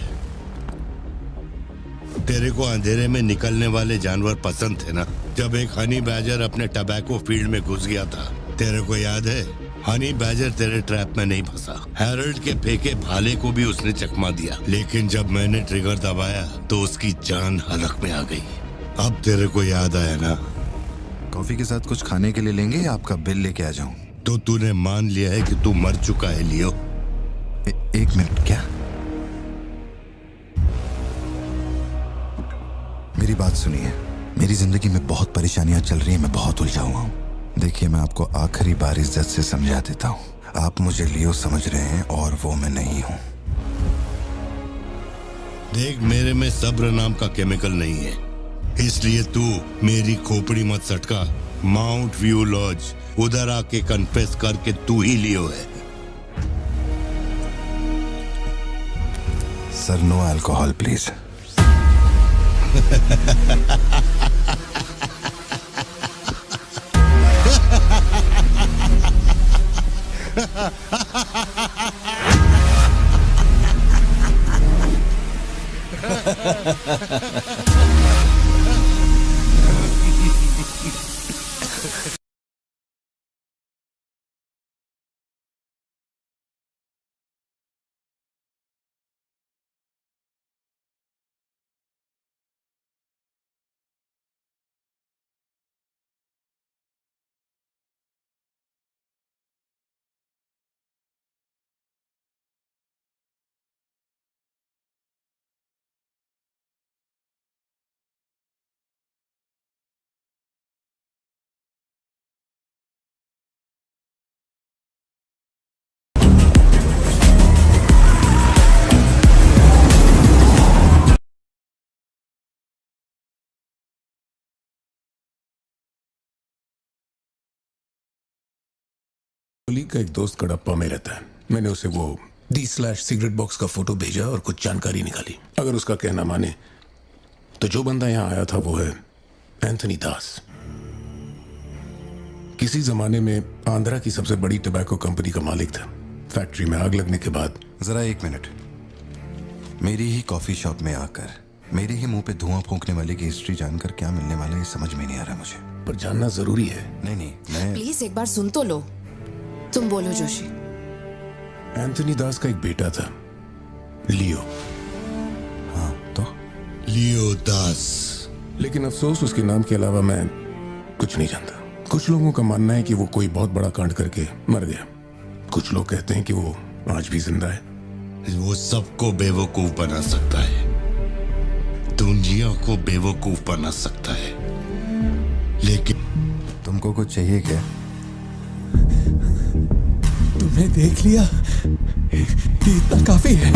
तेरे को अंधेरे में निकलने वाले जानवर पसंद थे ना? जब एक हनी बैजर अपने टबैको फील्ड में घुस गया था, तेरे को याद है? हनी बैजर तेरे ट्रैप में नहीं फंसा। हैरोल्ड के फेंके भाले को भी उसने चकमा दिया, लेकिन जब मैंने ट्रिगर दबाया तो उसकी जान हलक में आ गई। अब तेरे को याद आया ना? कॉफी के साथ कुछ खाने के लिए लेंगे या आपका बिल लेके आ जाऊं? तो तूने मान लिया है कि तू मर चुका है लियो? एक मिनट, क्या? मेरी बात सुनिए। मेरी जिंदगी में बहुत परेशानियां चल रही हैं, मैं बहुत उलझा हुआ हूं। देखिए, मैं आपको आखिरी बार इज्जत से समझा देता हूं। आप मुझे लियो समझ रहे हैं और वो मैं नहीं हूं। देख, मेरे में सब्र नाम का केमिकल नहीं है, इसलिए तू मेरी खोपड़ी मत सटका। माउंट व्यू लॉज, उधर आके कन्फेस करके तू ही लियो है। Sir, no alcohol please. Kohli का एक दोस्त कड़प्पा में रहता है। मैंने उसे वो D/सिगरेट बॉक्स का फोटो भेजा और कुछ जानकारी निकाली। अगर उसका कहना माने तो जो बंदा यहाँ आया था वो है एंथनी दास। किसी जमाने में आंध्रा की सबसे बड़ी टबैको कंपनी का मालिक था। फैक्ट्री में आग लगने के बाद। जरा एक मिनट। मेरी ही कॉफी शॉप में आकर मेरे ही मुंह पे धुआं फूंकने वाले की हिस्ट्री जानकर क्या मिलने वाला है, ये समझ में नहीं आ रहा मुझे। पर जानना जरूरी है। नहीं, मैं प्लीज एक बार सुन तो लो। तुम बोलो जोशी। एंथनी दास का एक बेटा था, लियो। हाँ, तो लियो दास। लेकिन अफसोस, उसके नाम के अलावा मैं कुछ नहीं जानता। कुछ लोगों का मानना है कि वो कोई बहुत बड़ा कांड करके मर गया। कुछ लोग कहते हैं कि वो आज भी जिंदा है। वो सबको बेवकूफ बना सकता है, दुनिया को बेवकूफ बना सकता है, लेकिन तुमको कुछ चाहिए क्या? तुम्हें देख लिया, इतना काफी है।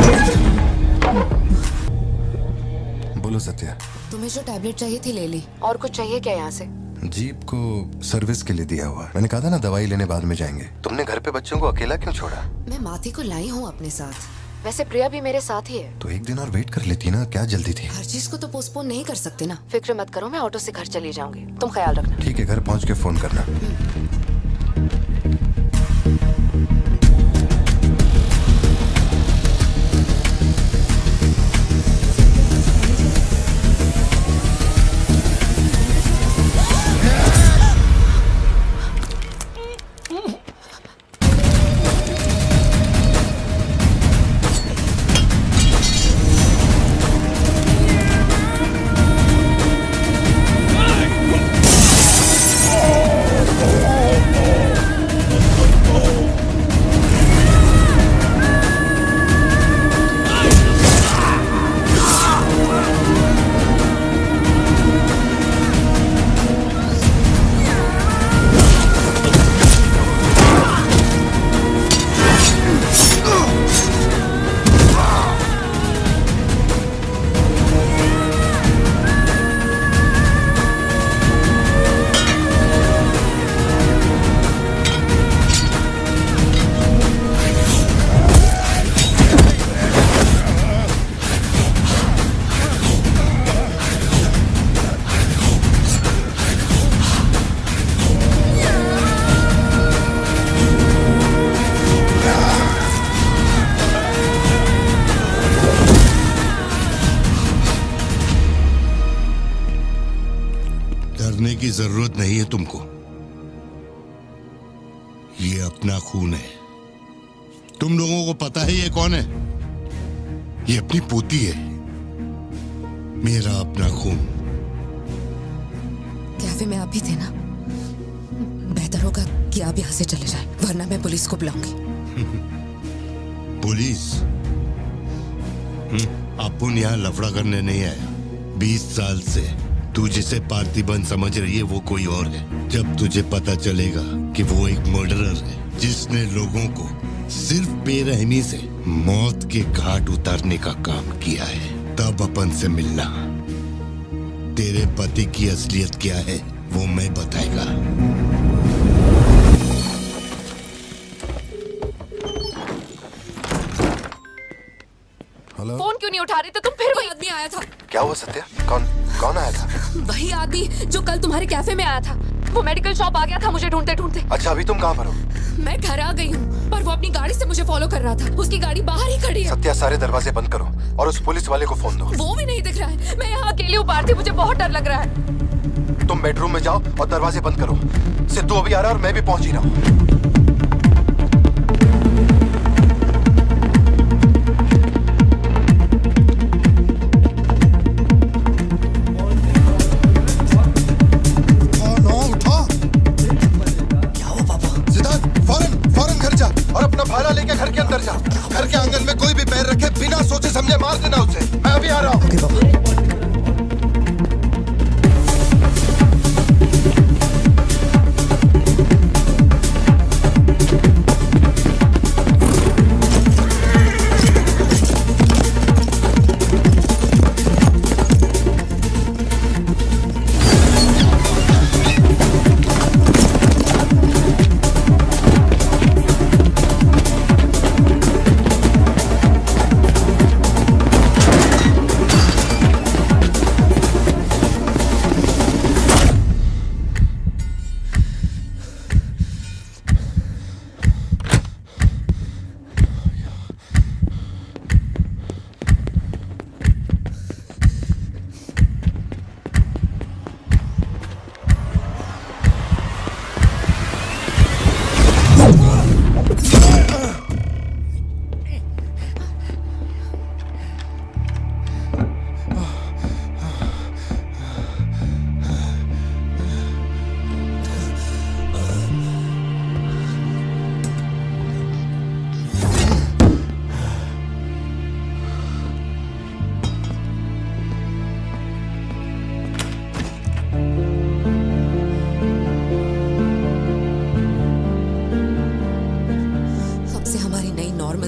बोलो सत्या। तुम्हें जो टैबलेट चाहिए थी ले ली। और कुछ चाहिए क्या यहाँ से? जीप को सर्विस के लिए दिया हुआ। मैंने कहा था ना दवाई लेने बाद में जाएंगे। तुमने घर पे बच्चों को अकेला क्यों छोड़ा? मैं माथी को लाई हूँ अपने साथ। वैसे प्रिया भी मेरे साथ ही है। तो एक दिन और वेट कर लेती ना, क्या जल्दी थी? हर चीज को तो पोस्टपोन नहीं कर सकते ना। फिक्र मत करो, मैं ऑटो से घर चली जाऊंगी, तुम ख्याल रखना। ठीक है, घर पहुँच के फोन करना। की जरूरत नहीं है तुमको। ये अपना खून है। तुम लोगों को पता है ये कौन है? ये अपनी पोती है, मेरा अपना खून। कैफे में आप भी थे ना? बेहतर होगा कि आप यहाँ से चले जाएं, वरना मैं पुलिस को बुलाऊंगी। पुलिस? अपन यहाँ लफड़ा करने नहीं आया। 20 साल से तू जिसे पार्थिबन समझ रही है वो कोई और है। जब तुझे पता चलेगा कि वो एक मर्डरर है जिसने लोगों को सिर्फ बेरहमी से मौत के घाट उतारने का काम किया है, तब अपन से मिलना। तेरे पति की असलियत क्या है वो मैं बताएगा। हेलो, फोन क्यों नहीं उठा रहे थे तुम? फिर वही आदमी आया था। क्या हुआ सत्या? कौन आया था? वही आदमी जो कल तुम्हारे कैफे में आया था। वो मेडिकल शॉप आ गया था मुझे ढूंढते ढूंढते। अच्छा, अभी तुम कहाँ पर हो? मैं घर आ गई हूँ, पर वो अपनी गाड़ी से मुझे फॉलो कर रहा था। उसकी गाड़ी बाहर ही खड़ी है। सत्या, सारे दरवाजे बंद करो और उस पुलिस वाले को फोन दो। वो भी नहीं दिख रहा है। मैं यहाँ अकेली हूँ पार्थी, मुझे बहुत डर लग रहा है। तुम बेडरूम में जाओ और दरवाजे बंद करो। सिद्धू अभी आ रहा है और मैं भी पहुंच ही रहा हूँ। घर के अंदर जा। घर के आंगन में कोई भी पैर रखे बिना सोचे समझे मार देना उसे। मैं अभी आ रहा हूँ। ओके पापा।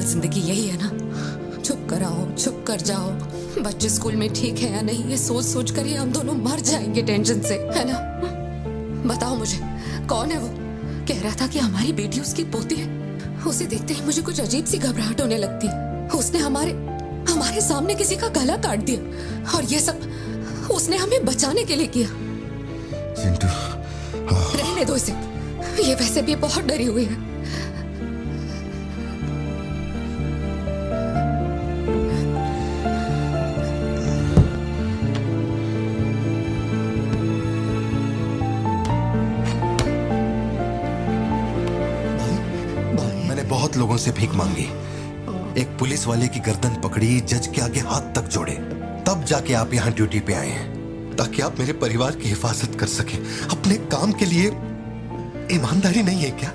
जिंदगी यही है ना, चुप कर आओ, चुप कर जाओ। बच्चे स्कूल में ठीक है या नहीं ये सोच सोच कर ही हम दोनों मर जाएंगे टेंशन से, है ना? बताओ मुझे, कौन है वो? कह रहा था कि हमारी बेटी उसकी पोती है। उसे देखते ही मुझे कुछ अजीब सी घबराहट होने लगती है। उसने हमारे सामने किसी का गला काट दिया और ये सब उसने हमें बचाने के लिए किया। चिंटू, रहने दो इसे, ये वैसे भी बहुत डरी हुई है। बहुत लोगों से भीख मांगी, एक पुलिस वाले की गर्दन पकड़ी, जज के आगे हाथ तक जोड़े, तब जाके आप यहाँ ड्यूटी पे आए हैं ताकि आप मेरे परिवार की हिफाजत कर सके। अपने काम के लिए ईमानदारी नहीं है क्या?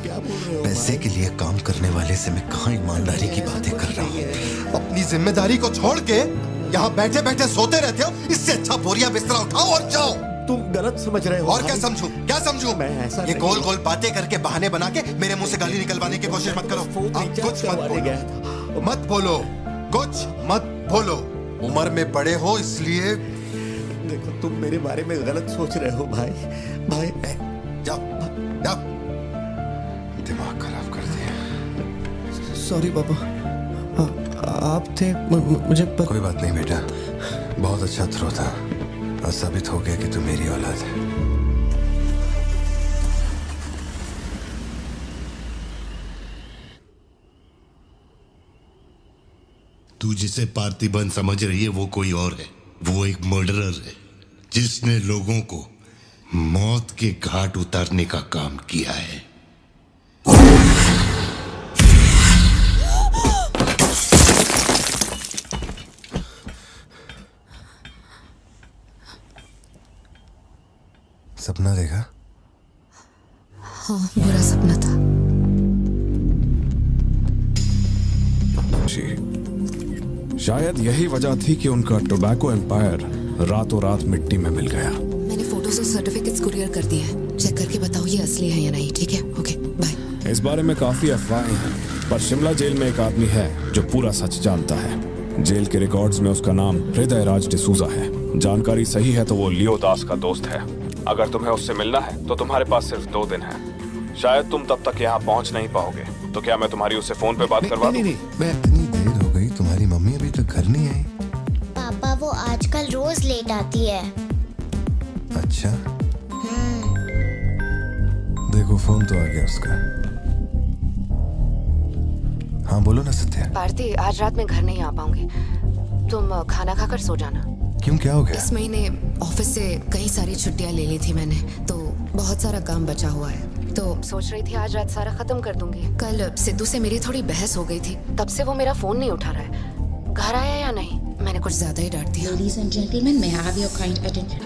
क्या बोल रहे हो? पैसे के लिए काम करने वाले से मैं कहाँ ईमानदारी की बातें कर रहा हूँ? अपनी जिम्मेदारी को छोड़ के यहाँ बैठे बैठे सोते रहते हो। इससे अच्छा बोरिया बिस्तरा उठाओ और जाओ। तुम गलत समझ रहे हो। और क्या समझूं? क्या समझूं? मैं ऐसा ये गोल गोल बातें करके बहाने बना के मेरे मुंह से गाली निकलवाने की कोशिश मत करो। आप कुछ मत बोलो, मत बोलो, कुछ मत बोलो। उम्र में बड़े हो इसलिए। देखो, तुम मेरे बारे में गलत सोच रहे हो भाई। जाओ जाओ, दिमाग खराब कर दिया। सॉरी पापा, आप थे मुझे कोई बात नहीं बेटा, बहुत अच्छा थ्रो था। साबित हो गया कि तू मेरी औलाद है। तू जिसे पार्थिबन समझ रही है वो कोई और है। वो एक मर्डरर है जिसने लोगों को मौत के घाट उतारने का काम किया है। सपना देखा? हाँ, बुरा सपना था। शायद यही वजह थी कि उनका टोबैको एम्पायर रातों रात मिट्टी में मिल गया। मैंने फोटोज और सर्टिफिकेट्स कुरियर कर दिए हैं। चेक करके बताओ ये असली है या नहीं। ठीक है, ओके, बाय। इस बारे में काफी अफवाहें हैं, पर शिमला जेल में एक आदमी है जो पूरा सच जानता है। जेल के रिकॉर्ड्स में उसका नाम हृदय राज डिसूजा है। जानकारी सही है तो वो लियो दास का दोस्त है। अगर तुम्हें उससे मिलना है तो तुम्हारे पास सिर्फ 2 दिन है। शायद तुम तब तक यहाँ पहुँच नहीं पाओगे, तो क्या मैं तुम्हारी उससे फोन पे बात करवा दूं? नहीं, मैं इतनी देर हो गई, तुम्हारी मम्मी अभी तक घर नहीं आई। पापा वो आजकल रोज लेट आती है। अच्छा, देखो फोन तो आ गया उसका। हाँ बोलो ना सत्या। भारती, आज रात में घर नहीं आ पाऊंगी। तुम खाना खाकर सो जाना। क्यों, क्या हो गया? इस महीने ऑफिस से कई सारी छुट्टियां ले ली थी मैंने, तो बहुत सारा काम बचा हुआ है। तो सोच रही थी आज रात सारा खत्म कर दूंगी। कल सिद्धू से मेरी थोड़ी बहस हो गई थी, तब से वो मेरा फोन नहीं उठा रहा है। घर आया या नहीं? मैंने कुछ ज्यादा ही डांट दिया। Ladies and gentlemen, may I have your kind attention?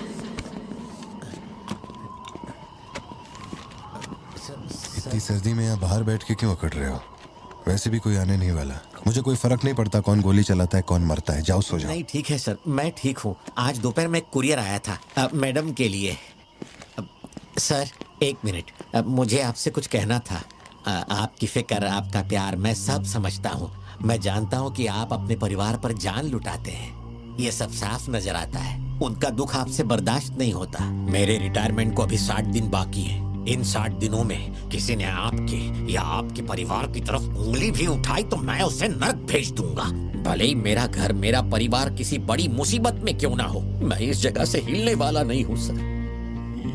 इतनी सर्दी में यहाँ बाहर बैठ के क्यों अकड़ रहे हो? वैसे भी कोई आने नहीं वाला। मुझे कोई फर्क नहीं पड़ता कौन गोली चलाता है कौन मरता है। जाओ सो जाओ। नहीं ठीक है सर, मैं ठीक हूँ। आज दोपहर में कुरियर आया था मैडम के लिए। सर एक मिनट, मुझे आपसे कुछ कहना था। आपकी फिक्र, आपका प्यार मैं सब समझता हूँ। मैं जानता हूँ कि आप अपने परिवार पर जान लुटाते हैं, ये सब साफ नजर आता है। उनका दुख आपसे बर्दाश्त नहीं होता। मेरे रिटायरमेंट को अभी 60 दिन बाकी है। इन 60 दिनों में किसी ने आपके या आपके परिवार की तरफ उंगली भी उठाई तो मैं उसे नर्क भेज दूंगा। भले ही मेरा घर, मेरा परिवार किसी बड़ी मुसीबत में क्यों ना हो, मैं इस जगह से हिलने वाला नहीं हूँ सर।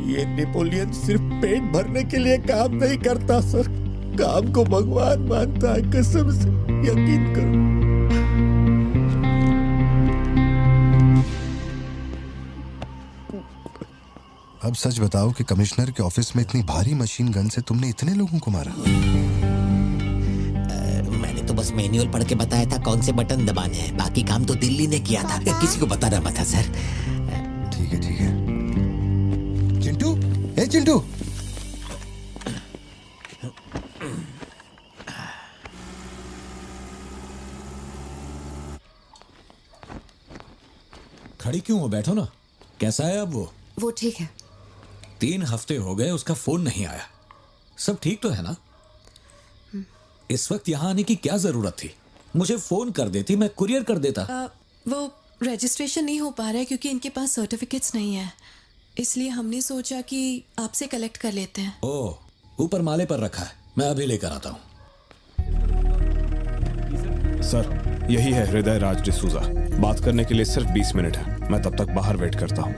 ये नेपोलियन सिर्फ पेट भरने के लिए काम नहीं करता सर, काम को भगवान मानता है। कसम से यकीन करो। अब सच बताओ कि कमिश्नर के ऑफिस में इतनी भारी मशीन गन से तुमने इतने लोगों को मारा? मैंने तो बस मैनुअल पढ़ के बताया था कौन से बटन दबाने हैं, बाकी काम तो दिल्ली ने किया था। किसी को बताना मत था सर। ठीक है ठीक है। चिंटू, ए चिंटू, खड़ी क्यों हो? बैठो ना। कैसा है अब वो ठीक है। 3 हफ्ते हो गए उसका फोन नहीं आया। सब ठीक तो है ना? इस वक्त यहाँ आने की क्या जरूरत थी? मुझे फोन कर देती, मैं कुरियर कर देता। वो रजिस्ट्रेशन नहीं हो पा रहा है क्योंकि इनके पास सर्टिफिकेट्स नहीं है, इसलिए हमने सोचा कि आपसे कलेक्ट कर लेते हैं। ओह, ऊपर माले पर रखा है, मैं अभी लेकर आता हूँ। सर, यही है हृदय राज डिसूजा। बात करने के लिए सिर्फ 20 मिनट है। मैं तब तक बाहर वेट करता हूँ।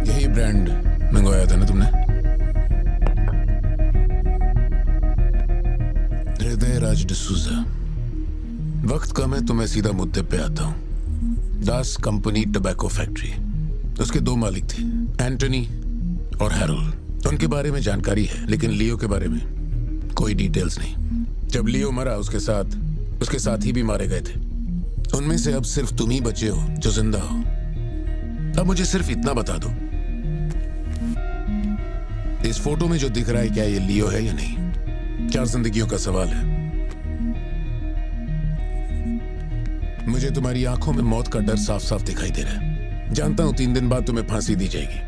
यही ब्रांड मंगवाया था ना तुमने? हृदय राज डिसूजा। वक्त कम है तो मैं सीधा मुद्दे पे आता हूँ। दास कंपनी टोबैको फैक्ट्री, उसके 2 मालिक थे, एंटनी और हैरोल्ड। उनके बारे में जानकारी है, लेकिन लियो के बारे में कोई डिटेल्स नहीं। जब लियो मरा उसके साथी भी मारे गए थे। उनमें से अब सिर्फ तुम ही बचे हो जो जिंदा हो। अब मुझे सिर्फ इतना बता दो, इस फोटो में जो दिख रहा है क्या ये लियो है या नहीं? 4 जिंदगियों का सवाल है। मुझे तुम्हारी आंखों में मौत का डर साफ साफ दिखाई दे रहा है। जानता हूं 3 दिन बाद तुम्हें फांसी दी जाएगी।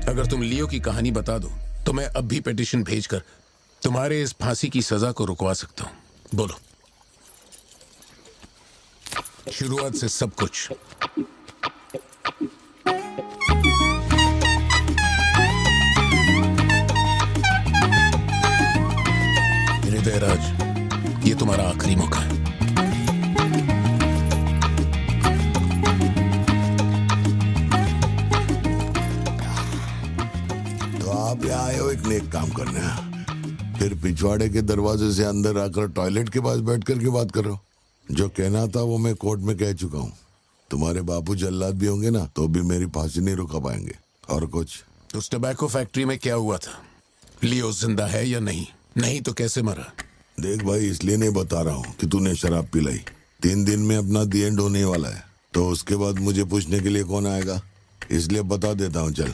अगर तुम लियो की कहानी बता दो तो मैं अब भी पिटीशन भेजकर तुम्हारे इस फांसी की सजा को रुकवा सकता हूं। बोलो। शुरुआत से सब कुछ। हृदय राज, ये तुम्हारा आखिरी मौका है। तो आप यहाँ आए हो एक नेक काम करने। फिर पिछवाड़े के दरवाजे से अंदर आकर टॉयलेट के पास बैठ कर के बात कर रहे हो? जो कहना था वो मैं कोर्ट में कह चुका हूँ। तुम्हारे बापू जल्लाद भी होंगे ना तो भी मेरी फांसी नहीं रुका पाएंगे। और कुछ? उस टबैको फैक्ट्री में क्या हुआ था? लियो जिंदा है या नहीं? नहीं तो कैसे मरा? देख भाई, इसलिए नहीं बता रहा हूँ कि तूने शराब पिलाई। 3 दिन में अपना दी एंड होने वाला है, तो उसके बाद मुझे पूछने के लिए कौन आएगा? इसलिए बता देता हूँ। चल,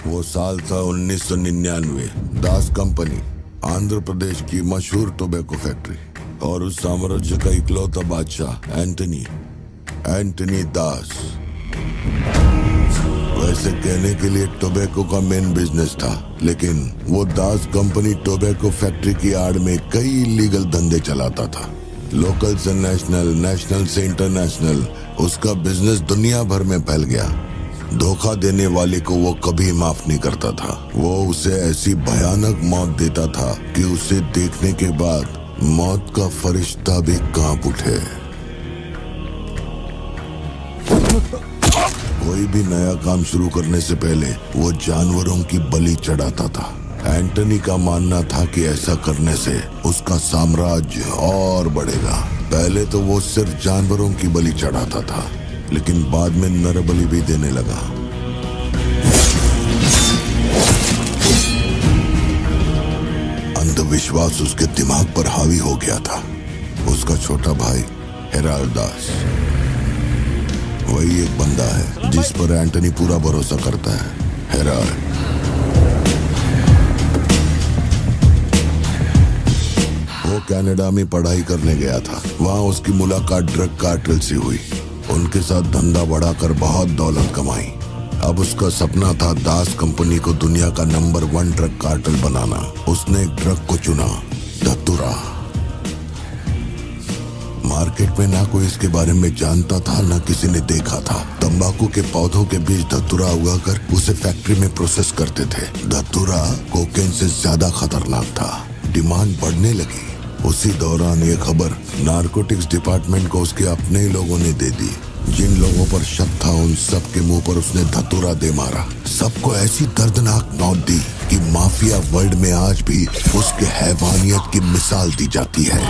वो साल था 1999। दास कंपनी, आंध्र प्रदेश की मशहूर टोबैको फैक्ट्री, और उस साम्राज्य का इकलौता बादशाह एंटनी दास। वैसे कहने के लिए टोबैको का मेन बिजनेस था, लेकिन वो दास कंपनी टोबैको फैक्ट्री की आड़ में कई इलीगल धंधे चलाता था। लोकल से नेशनल, नेशनल से इंटरनेशनल, उसका बिजनेस दुनिया भर में फैल गया। धोखा देने वाले को वो कभी माफ नहीं करता था। वो उसे ऐसी भयानक मौत देता था कि उसे देखने के बाद मौत का फरिश्ता भी कांप उठे। कोई भी नया काम शुरू करने से पहले वो जानवरों की बलि चढ़ाता था। एंटनी का मानना था कि ऐसा करने से उसका साम्राज्य और बढ़ेगा। पहले तो वो सिर्फ जानवरों की बलि चढ़ाता था, लेकिन बाद में नर बलि भी देने लगा। अंधविश्वास उसके दिमाग पर हावी हो गया था। उसका छोटा भाई हेराल्ड दास, वही एक बंदा है जिस पर एंटनी पूरा भरोसा करता है। हेराल्ड वो कनाडा में पढ़ाई करने गया था। वहां उसकी मुलाकात ड्रग कार्टेल से हुई। उनके साथ धंधा बढ़ाकर बहुत दौलत कमाई। अब उसका सपना था दास कंपनी को दुनिया का नंबर 1 ड्रग कार्टेल बनाना। उसने एक ड्रग को चुना, धतूरा। मार्केट में ना कोई इसके बारे में जानता था, ना किसी ने देखा था। तंबाकू के पौधों के बीच धतूरा उगाकर उसे फैक्ट्री में प्रोसेस करते थे। धतूरा कोकेन से ज्यादा खतरनाक था। डिमांड बढ़ने लगी। उसी दौरान ये खबर नारकोटिक्स डिपार्टमेंट को उसके अपने ही लोगों ने दे दी। जिन लोगों पर शक था उन सब के मुंह पर उसने धतूरा दे मारा। सबको ऐसी दर्दनाक मौत दी कि माफिया वर्ल्ड में आज भी उसके हैवानियत की मिसाल दी जाती है।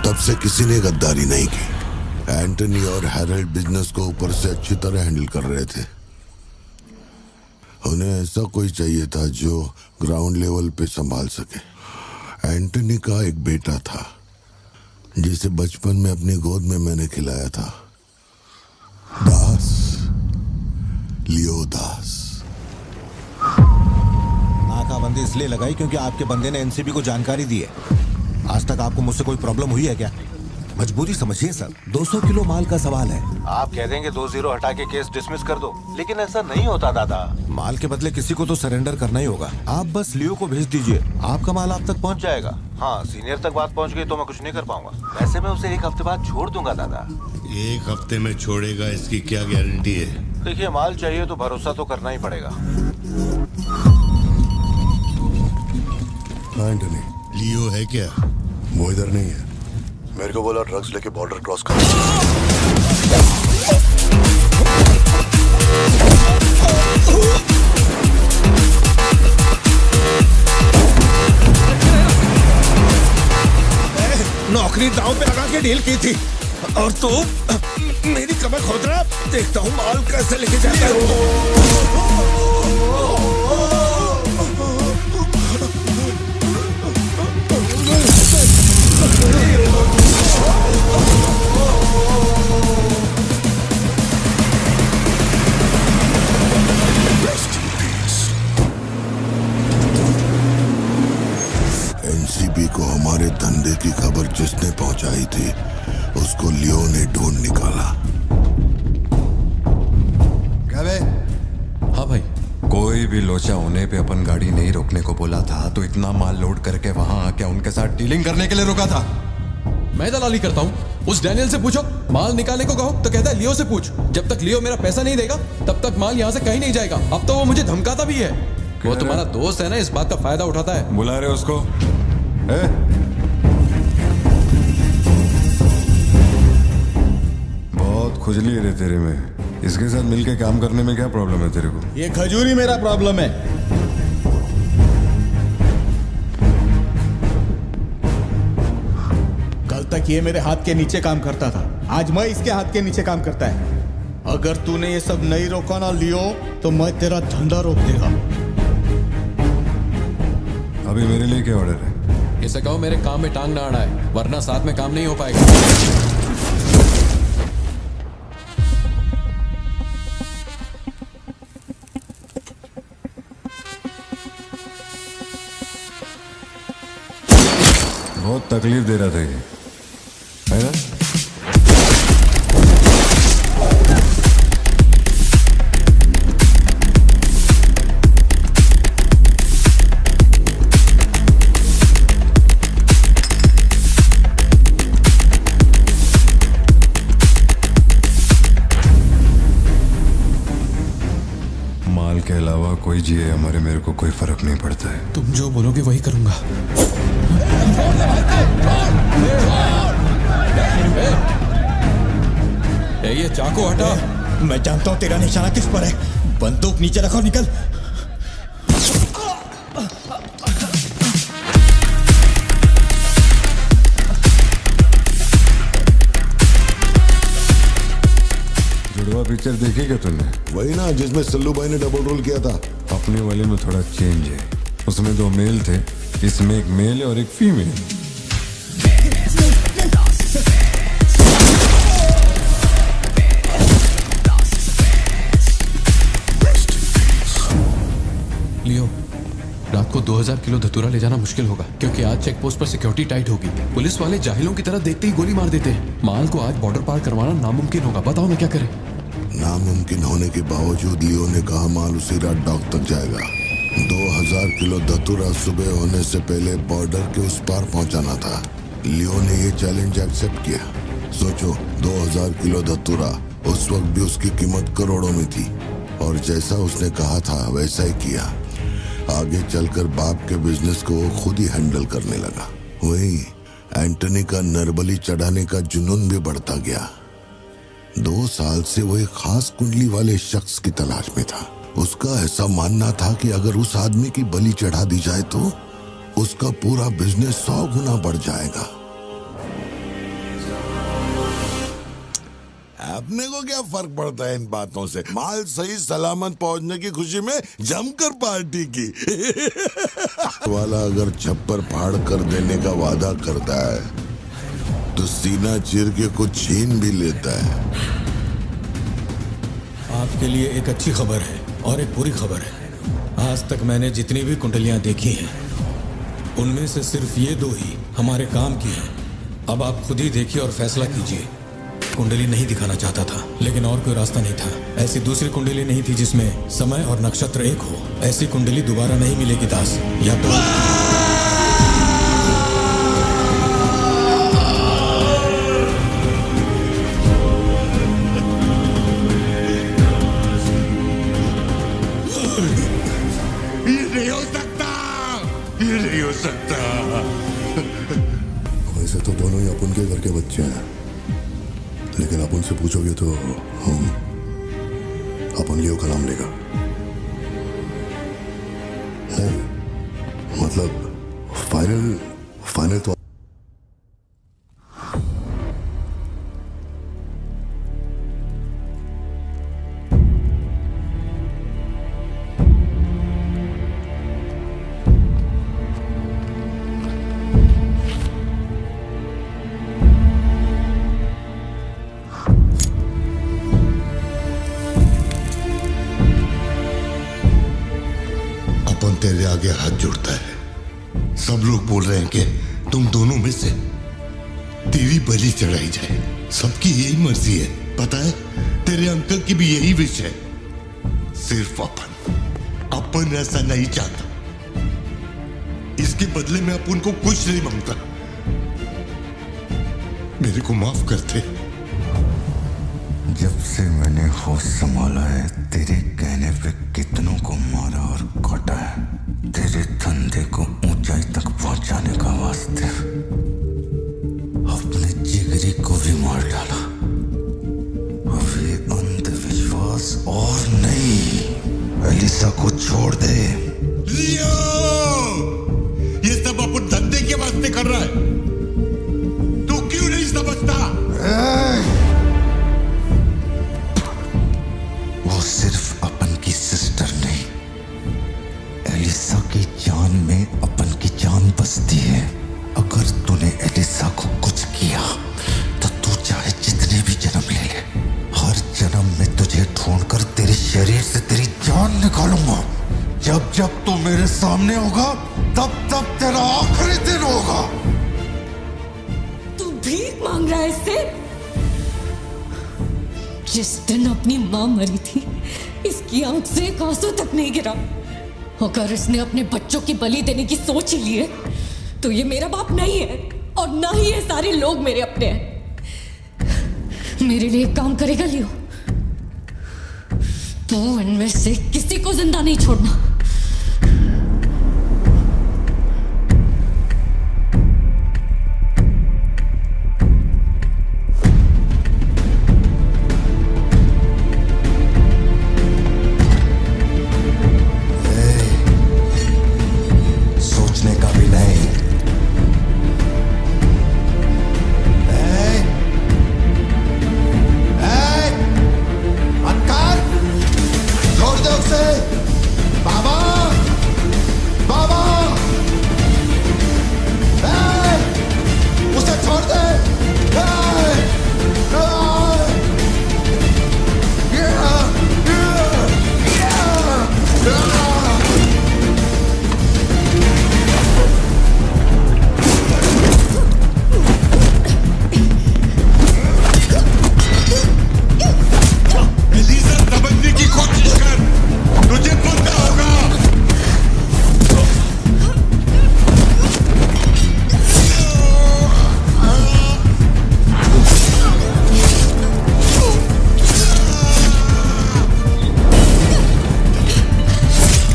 तब से किसी ने गद्दारी नहीं की। एंटनी और हैरल्ड बिजनेस को ऊपर से अच्छी तरह हैंडल कर रहे थे। उन्हें ऐसा कोई चाहिए था जो ग्राउंड लेवल पे संभाल सके। एंटनी का एक बेटा था जिसे बचपन में अपनी गोद में मैंने खिलाया था, दास, लियो दास। नाकाबंदी इसलिए लगाई क्योंकि आपके बंदे ने एनसीबी को जानकारी दी है। आज तक आपको मुझसे कोई प्रॉब्लम हुई है क्या? मजबूरी समझिए सर, 200 किलो माल का सवाल है। आप कह देंगे 2-0 हटा के केस डिसमिस कर दो, लेकिन ऐसा नहीं होता दादा। माल के बदले किसी को तो सरेंडर करना ही होगा। आप बस लियो को भेज दीजिए, आपका माल आप तक पहुंच जाएगा। हाँ, सीनियर तक बात पहुंच गई तो मैं कुछ नहीं कर पाऊंगा। वैसे मैं उसे 1 हफ्ते बाद छोड़ दूंगा दादा। 1 हफ्ते में छोड़ेगा, इसकी क्या गारंटी है? देखिए, माल चाहिए तो भरोसा तो करना ही पड़ेगा। एंटनी, लियो है क्या? वो इधर नहीं है। मेरे को बोला ड्रग्स लेके बॉर्डर क्रॉस कर। नौकरी दांव पे लगा के डील की थी और तू मेरी कमर खोद रहा। देखता हूँ माल कैसे लेके जाता है। एनसीबी को हमारे धंधे की खबर जिसने पहुंचाई थी उसको लियो ने ढूंढ निकाला। क्या बे? हाँ भाई। कोई भी लोचा होने पे अपन गाड़ी नहीं रोकने को बोला था, तो इतना माल लोड करके वहां आके उनके साथ डीलिंग करने के लिए रुका था। मैं दलाली करता हूँ? उस डैनियल से पूछो। माल निकालने को कहो तो कहता है लियो से पूछ। जब तक लियो मेरा पैसा नहीं देगा तब तक माल यहाँ से कहीं नहीं जाएगा। अब तो वो मुझे धमकाता भी है। वो तुम्हारा दोस्त है ना, इस बात का फायदा उठाता है। बुला रहे उसको? बहुत खुजली है तेरे में। इसके साथ मिलके काम करने में क्या प्रॉब्लम है तेरे को? ये खजूरी मेरा प्रॉब्लम है। तक ये मेरे हाथ के नीचे काम करता था, आज मैं इसके हाथ के नीचे काम करता है। अगर तूने ये सब नहीं रोका ना लियो, तो मैं तेरा धंधा रोक देगा। अभी मेरे लिए क्या ऑर्डर है? इसे कहो मेरे काम में टांग ना अड़ाए, वरना साथ में काम नहीं हो पाएगा। बहुत तकलीफ दे रहा था ये, है ना? माल के अलावा कोई जिए हमारे, मेरे को कोई फर्क नहीं पड़ता है। तुम जो बोलोगे वही करूंगा। ये चाकू हटा। मैं जानता हूं तेरा निशाना किस पर है। बंदूक नीचे रखो, निकल। जुड़वा पिक्चर देखी क्या तुमने? वही ना जिसमें सल्लू भाई ने डबल रोल किया था। अपने वाले में थोड़ा चेंज है, उसमें 2 मेल थे, इसमें एक मेल और एक फीमेल। लियो, रात को 2000 किलो धतूरा ले जाना मुश्किल होगा, क्योंकि आज चेक पोस्ट पर सिक्योरिटी टाइट होगी। पुलिस वाले जाहिलों की तरह देखते ही गोली मार देते हैं। माल को आज बॉर्डर पार करवाना नामुमकिन होगा। बताओ ना क्या करें? नामुमकिन होने के बावजूद लियो ने कहा माल उसी रात डॉक तक जाएगा। 2000 किलो धतूरा सुबह होने से पहले बॉर्डर के उस पार पहुंचाना था। लियो ने ये चैलेंज एक्सेप्ट किया। सोचो, 2000 किलो धतूरा, उस वक्त भी उसकी कीमत करोड़ों में थी, और जैसा उसने कहा था वैसा ही किया। आगे चलकर बाप के बिजनेस को वो खुद ही हैंडल करने लगा। वही एंटनी का नरबली चढ़ाने का जुनून भी बढ़ता गया। 2 साल से वो एक खास कुंडली वाले शख्स की तलाश में था। उसका ऐसा मानना था कि अगर उस आदमी की बलि चढ़ा दी जाए तो उसका पूरा बिजनेस 100 गुना बढ़ जाएगा। अपने को क्या फर्क पड़ता है इन बातों से? माल सही सलामत पहुंचने की खुशी में जमकर पार्टी की। वाला अगर छप्पर फाड़ कर देने का वादा करता है तो सीना चीर के कुछ छीन भी लेता है। आपके लिए एक अच्छी खबर है और एक बुरी खबर है। आज तक मैंने जितनी भी कुंडलियां देखी हैं, उनमें से सिर्फ ये 2 ही हमारे काम की हैं। अब आप खुद ही देखिए और फैसला कीजिए। कुंडली नहीं दिखाना चाहता था, लेकिन और कोई रास्ता नहीं था। ऐसी दूसरी कुंडली नहीं थी जिसमें समय और नक्षत्र एक हो। ऐसी कुंडली दोबारा नहीं मिलेगी दास। या तो ये नहीं हो सकता, ये नहीं हो सकता। वैसे तो दोनों ही अपन के घर के बच्चे हैं, लेकिन आप उनसे पूछोगे तो अपन लियो का नाम लेगा। नहीं, मतलब फाइनल तो तेरे आगे हाथ जोड़ता है। सब लोग बोल रहे हैं कि तुम दोनों में से तेरी बलि चढ़ाई जाए। सबकी यही मर्जी है, पता है? तेरे अंकल की भी यही विश है। सिर्फ अपन ऐसा नहीं चाहता। इसके बदले में अपन को कुछ नहीं मांगता। मेरे को माफ करते। जब से मैंने होश संभाला है, तेरे कहने पे कितनों को मारा और काटा है। तेरे धंधे को ऊंचाई तक पहुंचाने का वास्ते अपने जिगरी को भी मार डाला। अब ये अंधविश्वास और नहीं, एलिसा को छोड़ दे। लियो, ये सब अपन धंधे के वास्ते कर रहा है। तू क्यों जब तू मेरे सामने होगा तब तब तेरा आखिरी दिन होगा। तू भीख मांग रहा है इससे? जिस दिन अपनी मां मरी थी इसकी आंख से एक आंसू तक नहीं गिरा। अगर इसने अपने बच्चों की बलि देने की सोच ही ली है तो ये मेरा बाप नहीं है और ना ही ये सारे लोग मेरे अपने हैं। मेरे लिए एक काम करेगा लियो, तू इनमें से किसी को जिंदा नहीं छोड़ना। सोचने का भी नहीं। छोड़ दे उसे। बाबा, बाबा, उसे छोड़ दे। एलिजा, समझने की कोशिश कर, तुझे पता होगा।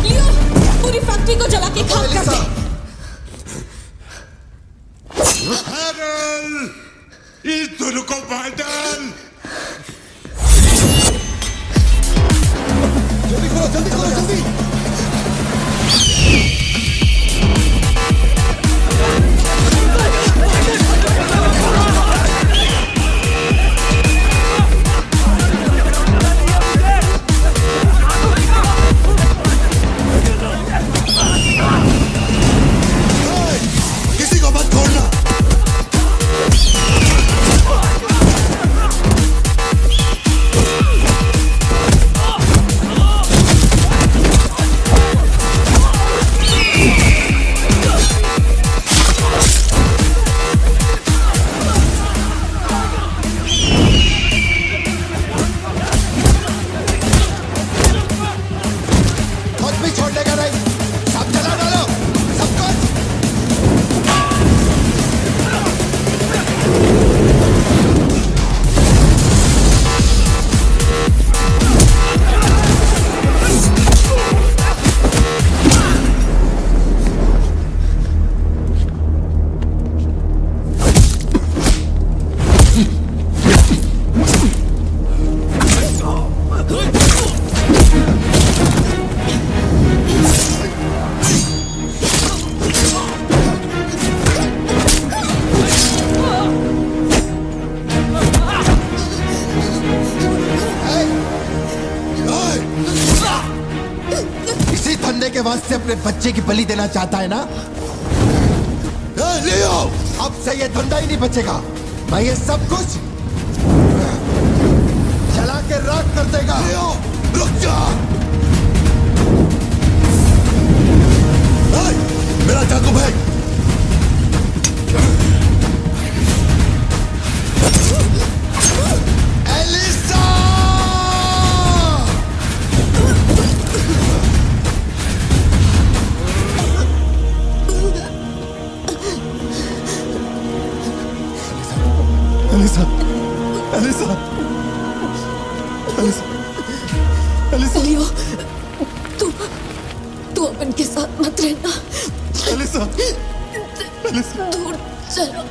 लियो, पूरी फैक्ट्री को जला के खाक कर दे। हैरल, इस दोनों को बाहर डाल। जल्दी करो, जल्दी करो, जल्दी। किसी को मत छोड़ना। कुछ भी छोड़ने का नहीं, सब जला डालो, सब कुछ। इसी धंधे के वास्ते अपने बच्चे की बलि देना चाहता है ना? लियो, अब से ये धंधा ही नहीं बचेगा। मैं ये सब कुछ जला के राख कर देगा। लियो, रुक जा। मेरा चाकू फेंक। Elisa! Elisa, Elisa, Elisa, Elisa. Leo, तू अपन के साथ मत रहना। Elisa, Elisa. दूर चलो।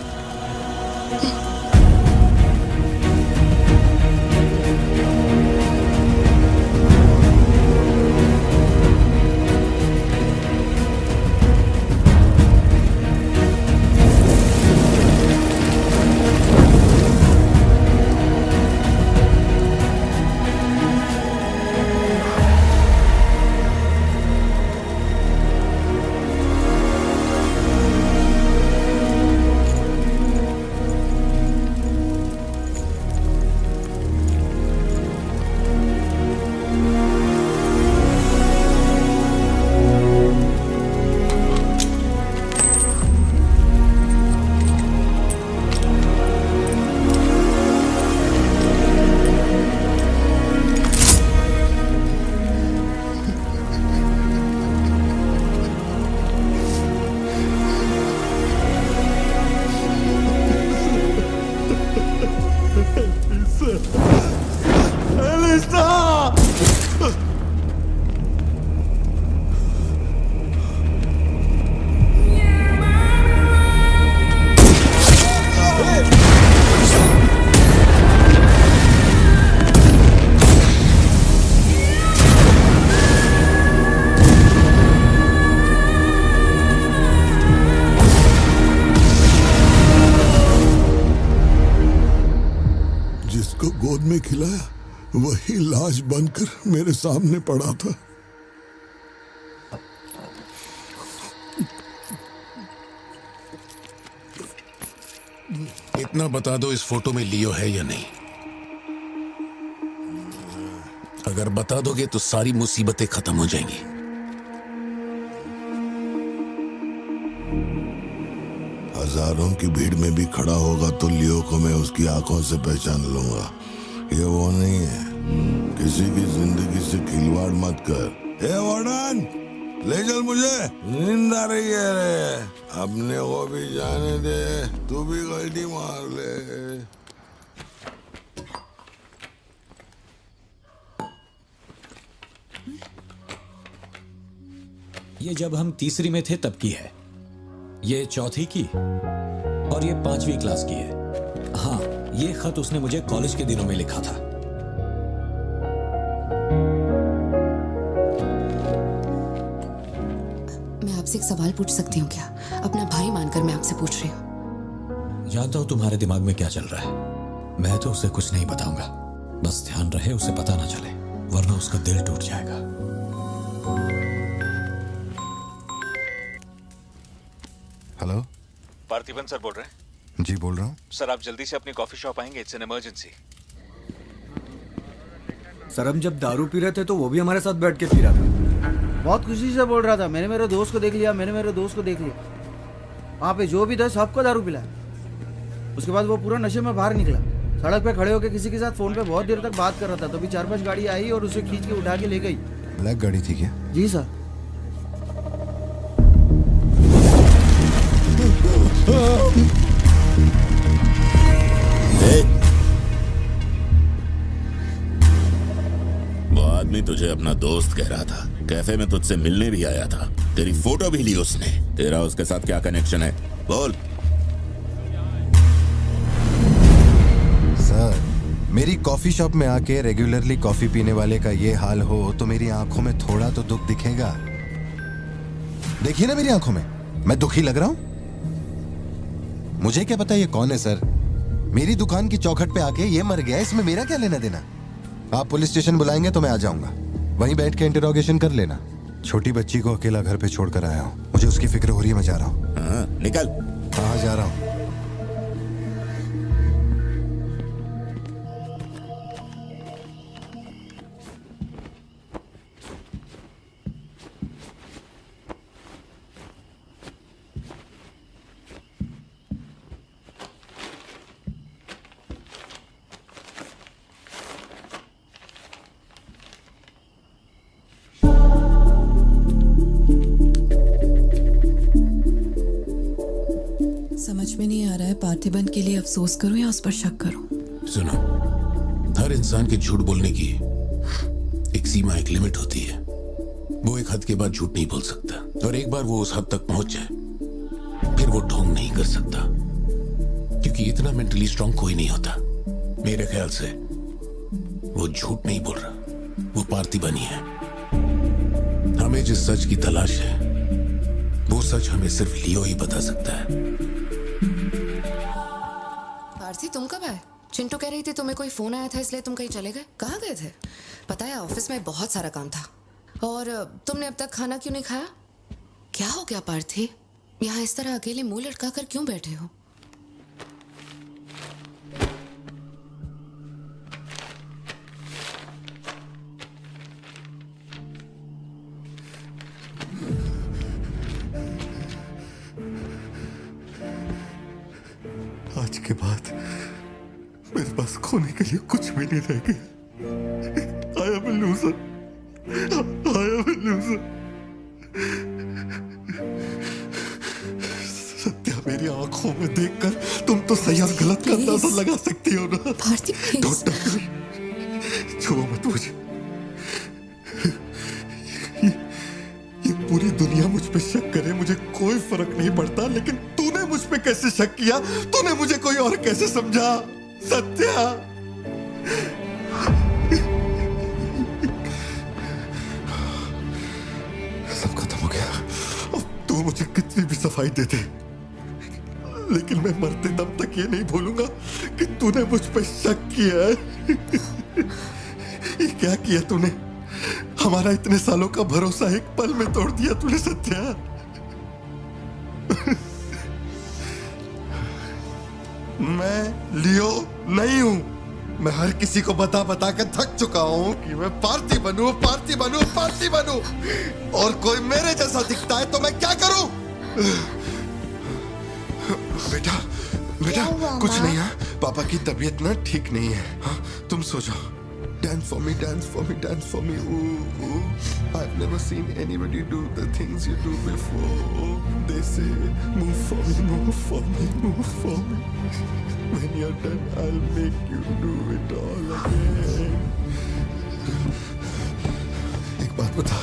आहिस्ता। जिसको गोद में खिलाया वही लाश बनकर मेरे सामने पड़ा था। इतना बता दो, इस फोटो में लियो है या नहीं? अगर बता दोगे तो सारी मुसीबतें खत्म हो जाएंगी। हजारों की भीड़ में भी खड़ा होगा तो लियो को मैं उसकी आंखों से पहचान लूंगा। ये वो नहीं है। किसी की जिंदगी से खिलवाड़ मत कर। ए वार्डन, ले चल मुझे, नींद आ रही है रे। अपने को भी जाने दे, तू भी गलती मार ले। ये जब हम तीसरी में थे तब की है, ये चौथी की और ये 5वीं क्लास की है। हाँ, ये खत उसने मुझे कॉलेज के दिनों में लिखा था। मैं आपसे एक सवाल पूछ सकती हूँ क्या? अपना भाई मानकर मैं आपसे पूछ रही हूँ। जानता हूं तुम्हारे दिमाग में क्या चल रहा है। मैं तो उसे कुछ नहीं बताऊंगा, बस ध्यान रहे उसे पता ना चले, वरना उसका दिल टूट जाएगा। हेलो, पार्थिबन सर बोल रहे हैं? जी बोल रहा हूँ। सर आप जल्दी से अपनी कॉफी शॉप आएंगे, इट्स एन इमरजेंसी। सर हम जब दारू पी रहे थे तो वो भी हमारे साथ बैठ के पी रहा था। बहुत खुशी से बोल रहा था, मैंने मेरे दोस्त को देख लिया, मैंने मेरे दोस्त को देख लिया। वहाँ पे जो भी था सबको दारू पिलाया। उसके बाद वो पूरा नशे में बाहर निकला, सड़क पे खड़े होकर किसी के साथ फोन पे बहुत देर तक बात कर रहा था। तभी 4-5 गाड़ी आई और उसे खींच के उठा के ले गई। ब्लैक गाड़ी थी क्या? जी सर। वो आदमी तुझे अपना दोस्त कह रहा था, कैफे में तुझसे मिलने भी आया था, तेरी फोटो भी ली उसने। तेरा उसके साथ क्या कनेक्शन है, बोल। सर, मेरी कॉफी शॉप में आके रेगुलरली कॉफी पीने वाले का ये हाल हो तो मेरी आंखों में थोड़ा तो दुख दिखेगा। देखिए ना मेरी आंखों में, मैं दुखी लग रहा हूं? मुझे क्या पता ये कौन है सर। मेरी दुकान की चौखट पे आके ये मर गया, इसमें मेरा क्या लेना देना। आप पुलिस स्टेशन बुलाएंगे तो मैं आ जाऊंगा, वहीं बैठ के इंटरोगेशन कर लेना। छोटी बच्ची को अकेला घर पे छोड़कर आया हूँ, मुझे उसकी फिक्र हो रही है, मैं जा रहा हूँ। निकल। कहाँ जा रहा हूँ? समझ में नहीं आ रहा है पार्थिबन के लिए अफसोस करूं या उस पर शक करूं। सुनो, हर इंसान के झूठ बोलने की एक सीमा, एक लिमिट होती है। वो एक हद के बाद झूठ नहीं बोल सकता, और एक बार वो उस हद तक पहुंच जाए फिर वो ढोंग नहीं कर सकता, क्योंकि इतना मेंटली स्ट्रांग कोई नहीं होता। मेरे ख्याल से वो झूठ नहीं बोल रहा, वो पार्थिबन ही है। हमें जिस सच की तलाश है वो सच हमें सिर्फ लियो ही बता सकता है। पार्थी, तुम कब आए? चिंटू कह रही थी तुम्हें कोई फोन आया था इसलिए तुम कहीं चले गए। कहाँ गए थे? पता है ऑफिस में बहुत सारा काम था। और तुमने अब तक खाना क्यों नहीं खाया? क्या हो गया पार्थी? यहाँ इस तरह अकेले मुंह लटका कर क्यों बैठे हो? आज के बाद मेरे पास खोने के लिए कुछ भी नहीं रह गया। I am a loser. I am a loser. Satya, मेरी आंखों में देखकर तुम तो सही और गलत का अंदाजा लगा सकती हो ना। भारती, छुओ मत मुझे ये पूरी दुनिया मुझ पे शक करे, मुझे कोई फर्क नहीं पड़ता, लेकिन तूने मुझ पे कैसे शक किया? तूने मुझे कोई और कैसे समझा? सत्या, सब खत्म हो गया। अब तू मुझे कितनी भी सफाई दे दे, लेकिन मैं मरते दम तक ये नहीं भूलूंगा कि तूने मुझ पे शक किया है। ये क्या किया तूने? हमारा इतने सालों का भरोसा एक पल में तोड़ दिया तूने सत्या। मैं लियो नहीं हूं। मैं हर किसी को बता बता के थक चुका हूं कि मैं पार्टी बनूं, पार्टी बनूं, पार्टी बनूं, और कोई मेरे जैसा दिखता है तो मैं क्या करूं? बेटा बेटा कुछ नहीं है, पापा की तबीयत ना ठीक नहीं है। हाँ, तुम सो जाओ। Dance for me, dance for me, dance for me. Ooh, ooh. I've never seen anybody do the things you do before. They say, move for me, move for me, move for me. When you're done, I'll make you do it all again. एक बात बता,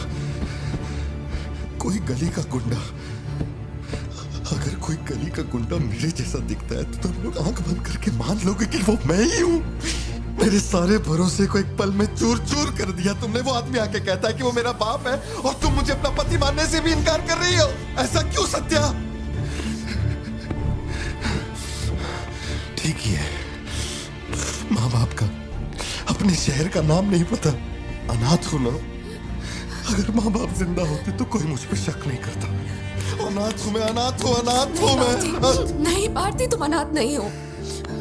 कोई गली का गुंडा, अगर कोई गली का गुंडा मेरे जैसा दिखता है तो तुम लोग आंख बंद करके मान लोगे कि वो मैं ही हूं। मेरे सारे भरोसे को एक पल में चूर चूर कर दिया तुमने। वो आदमी आके कहता है कि वो मेरा बाप है और तुम मुझे अपना पति मानने से भी इनकार कर रही हो। ऐसा क्यों सत्या? ठीक ही है, माँ बाप का, अपने शहर का नाम नहीं पता, अनाथ हूं ना। अगर माँ बाप जिंदा होते तो कोई मुझ पे शक नहीं करता। अनाथ हूं मैं, अनाथ हूं, अनाथ हूं मैं। नहीं भारती, तुम अनाथ नहीं हो।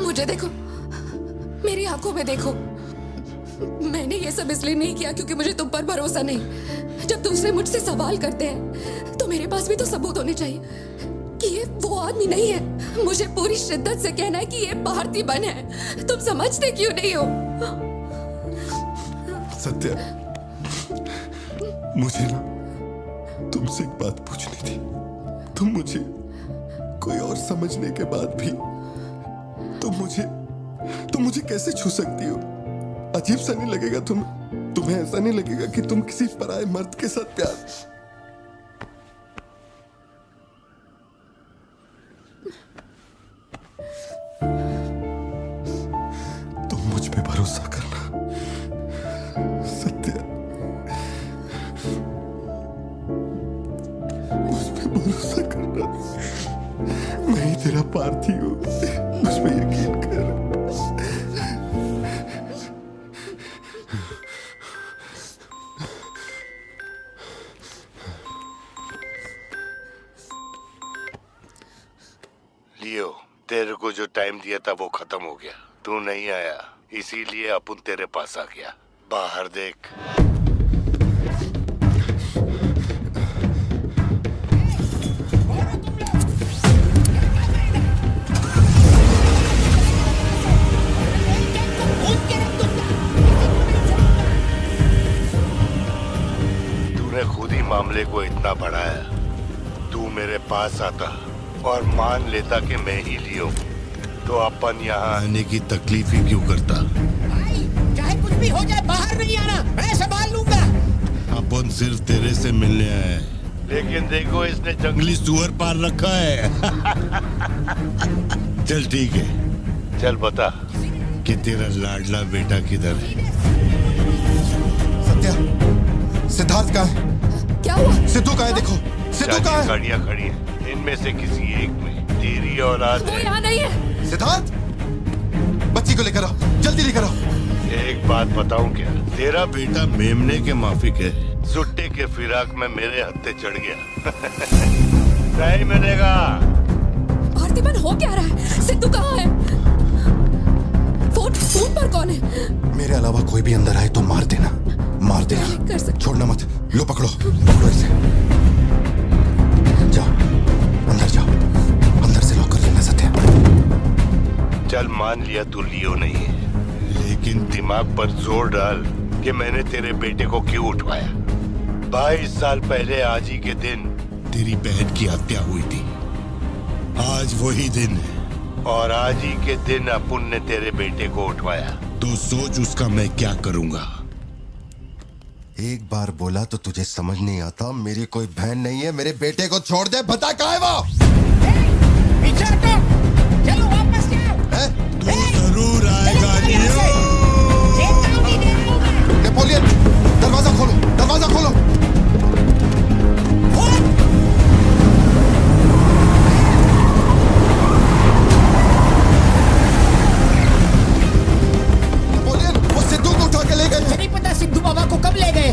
मुझे देखो, मेरी आंखों में देखो। मैंने ये सब इसलिए नहीं किया क्योंकि मुझे तुम पर भरोसा नहीं। जब दूसरे मुझसे सवाल करते हैं तो मेरे पास भी तो सबूत होने चाहिए कि ये वो आदमी नहीं है। मुझे पूरी शिद्दत से कहना है कि ये पार्थिबन है। तुम समझते क्यों नहीं हो? सत्या, मुझे ना तुमसे एक बात पूछनी थी। तुम मुझे कोई और समझने के बाद भी तुम मुझे कैसे छू सकती हो? अजीब सा नहीं लगेगा तुम्हें ऐसा नहीं लगेगा कि तुम किसी पराये मर्द के साथ प्यार? तुम मुझ पे भरोसा करना सत्या, मुझ पे भरोसा करना। मैं ही तेरा पार्थी हूं, मुझ पे यकीन कर। लियो, तेरे को जो टाइम दिया था वो खत्म हो गया। तू नहीं आया, इसीलिए अपन तेरे पास आ गया। बाहर देख। तूने खुद ही मामले को इतना बढ़ाया। तू मेरे पास आता और मान लेता कि मैं ही लियो, तो अपन यहाँ आने की तकलीफ ही क्यों करता? भाई, चाहे कुछ भी हो जाए, बाहर नहीं आना, मैं संभाल लूंगा। अपन सिर्फ तेरे से मिलने आए, लेकिन देखो इसने जंगली सुअर पाल रखा है। चल ठीक है, चल बता कि तेरा लाडला बेटा किधर है? सत्या, सिद्धार्थ कहाँ है? क्या हुआ? सिद्धू कहाँ है? देखो सिद्धू कहाँ है? गाड़ियाँ खड़ी हैं, इनमें से किसी एक में तेरी औलाद वो है। यहाँ नहीं है। सिद्धार्थ, बच्ची को लेकर आओ, जल्दी लेकर आओ। एक बात बताऊं क्या? तेरा बेटा मेमने के माफिक है। सुट्टे के फिराक में मेरे हत्थे चढ़ गया। नहीं मिलेगा। पार्थिबन हो क्या रहा है? सिद्धू कहाँ है? फोन पर कौन है? मेरे अलावा कोई भी अंदर आए तो मार देना, मार देना। कर सकते। छोड़ना मत। लो पकड़ो, पकड़ो इसे। जाओ अंदर, जाओ अंदर से लॉक कर लेना सत्या। चल मान लिया तू लियो नहीं है, लेकिन दिमाग पर जोर डाल कि मैंने तेरे बेटे को क्यों उठवाया। 22 साल पहले आज ही के दिन तेरी बहन की हत्या हुई थी। आज वही दिन है और आज ही के दिन अपुन ने तेरे बेटे को उठवाया। तो सोच उसका मैं क्या करूंगा। एक बार बोला तो तुझे समझ नहीं आता। मेरी कोई बहन नहीं है, मेरे बेटे को छोड़ दे। बता कहाँ है वो? चलो वापस जाओ। तू जरूर आएगा लियो। नेपोलियन, दरवाजा खोलो, दरवाजा खोलो। नेपोलियन, वो सिद्धू को उठा के ले गए। मुझे नहीं पता सिद्धू बाबा को कब ले गए।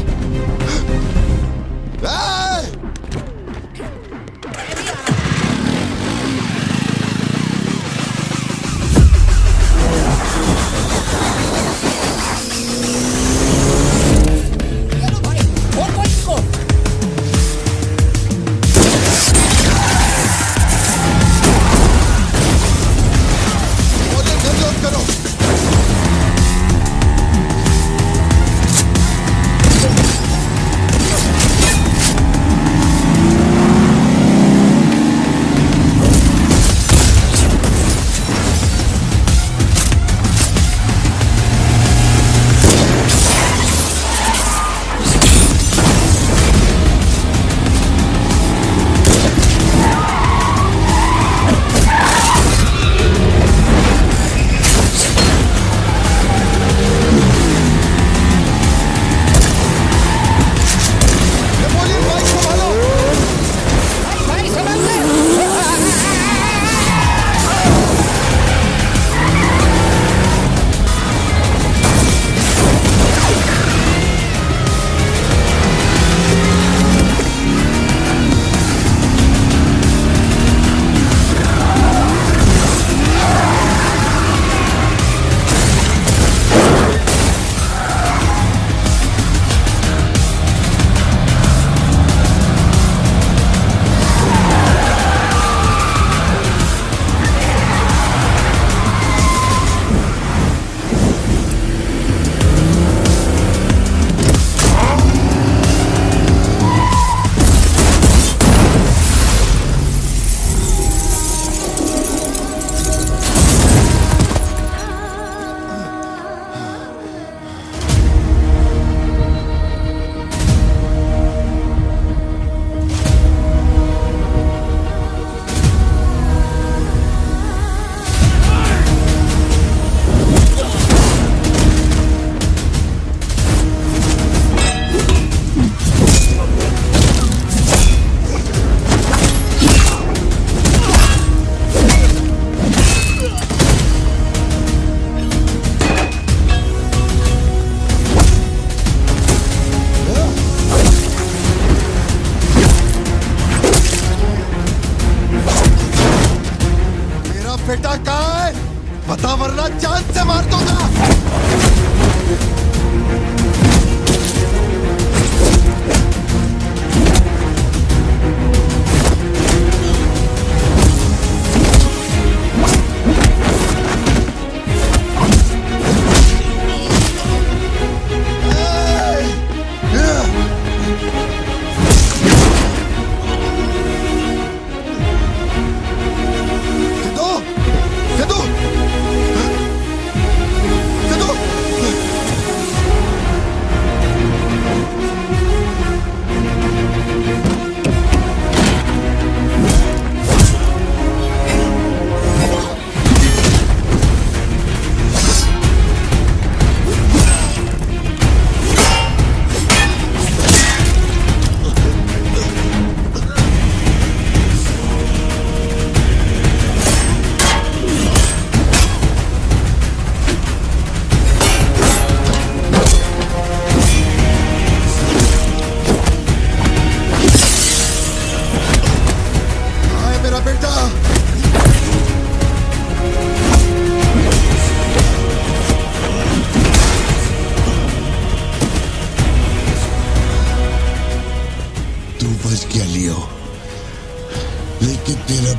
बेटा कहाँ है? बता वरना चांद से मार दूंगा।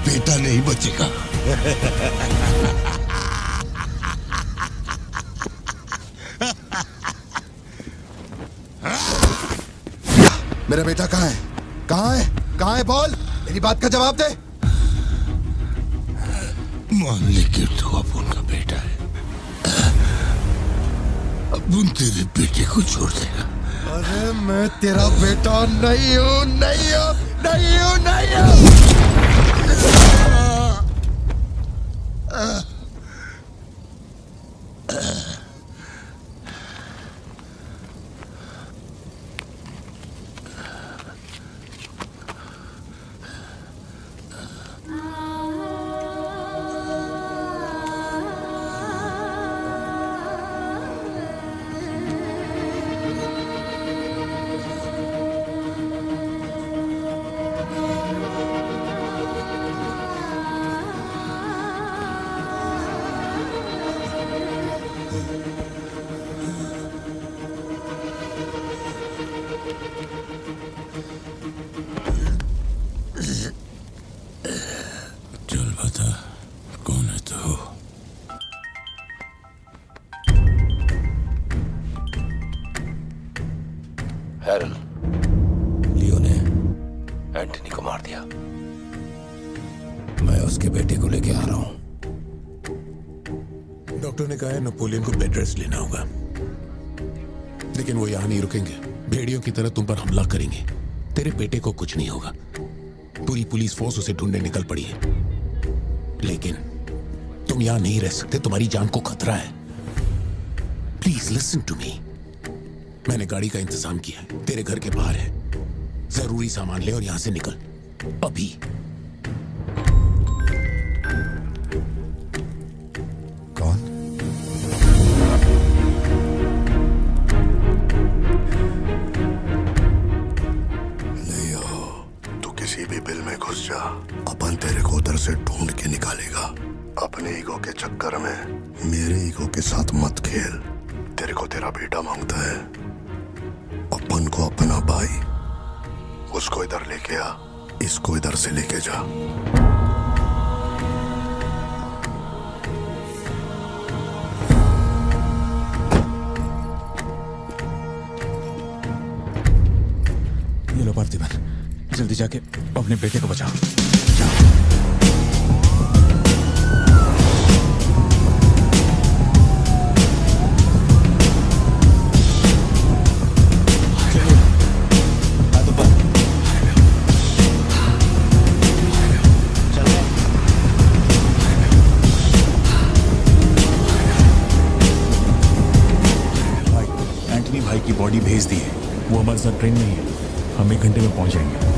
बेटा नहीं बचेगा। मेरा बेटा कहाँ है? कहाँ है? कहाँ है? बोल, मेरी बात का जवाब दे। मान ले कि तू अब उनका बेटा है, अब उन तेरे बेटे को छोड़ देगा। अरे मैं तेरा बेटा नहीं हूँ, नहीं हूँ, नहीं हूँ, नहीं हूँ। चल बता, कौन है तू? हैरल, लियो ने एंटनी को मार दिया। मैं उसके बेटे को लेके आ रहा हूं। डॉक्टर ने कहा है नेपोलियन को बेड रेस्ट लेना होगा, लेकिन वो यहां नहीं रुकेंगे। भेड़ियों की तरह तुम पर हमला करेंगे। तेरे बेटे को कुछ नहीं होगा। पूरी पुलिस फोर्स उसे ढूंढने निकल पड़ी है, लेकिन तुम यहां नहीं रह सकते। तुम्हारी जान को खतरा है। Please listen to me. मैंने गाड़ी का इंतजाम किया है, तेरे घर के बाहर है। जरूरी सामान ले और यहां से निकल अभी। किसी भी बिल में घुस जा, अपन तेरे को उधर से ढूंढ के निकालेगा। अपने ईगो के चक्कर में मेरे ईगो के साथ मत खेल। तेरे को तेरा बेटा मांगता है, अपन को अपना भाई। उसको इधर लेके आ, इसको इधर से लेके जा। ये लो पार्थिवन, जल्दी जाके अपने बेटे को बचाओ। एंटनी भाई की बॉडी भेज दी है। वो हमारे साथ ट्रेन में ही है। हम 1 घंटे में पहुंच जाएंगे।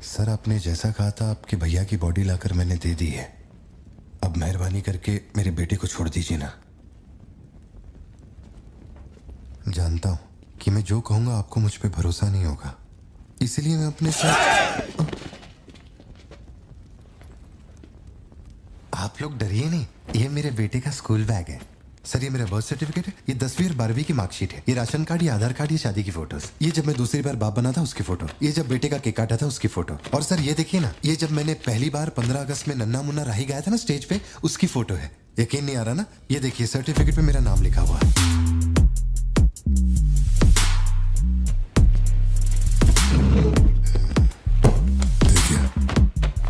सर, आपने जैसा कहा था आपके भैया की बॉडी लाकर मैंने दे दी है। अब मेहरबानी करके मेरे बेटे को छोड़ दीजिए ना। जानता हूं कि मैं जो कहूंगा आपको मुझ पे भरोसा नहीं होगा, इसलिए मैं अपने साथ। आप लोग डरिए नहीं, ये मेरे बेटे का स्कूल बैग है। सर, ये मेरा बर्थ सर्टिफिकेट है, ये 10वीं और 12वीं की मार्कशीट है, ये राशन कार्ड, ये आधार कार्ड, ये शादी की फोटोज, ये जब मैं दूसरी बार बाप बना था उसकी फोटो, ये जब बेटे का केक काटा था उसकी फोटो, और सर ये देखिए ना, ये जब मैंने पहली बार 15 अगस्त में नन्ना मुन्ना राही गाया था ना स्टेज पे, उसकी फोटो है। यकीन नहीं आ रहा ना? ये देखिए सर्टिफिकेट पे मेरा नाम लिखा हुआ है।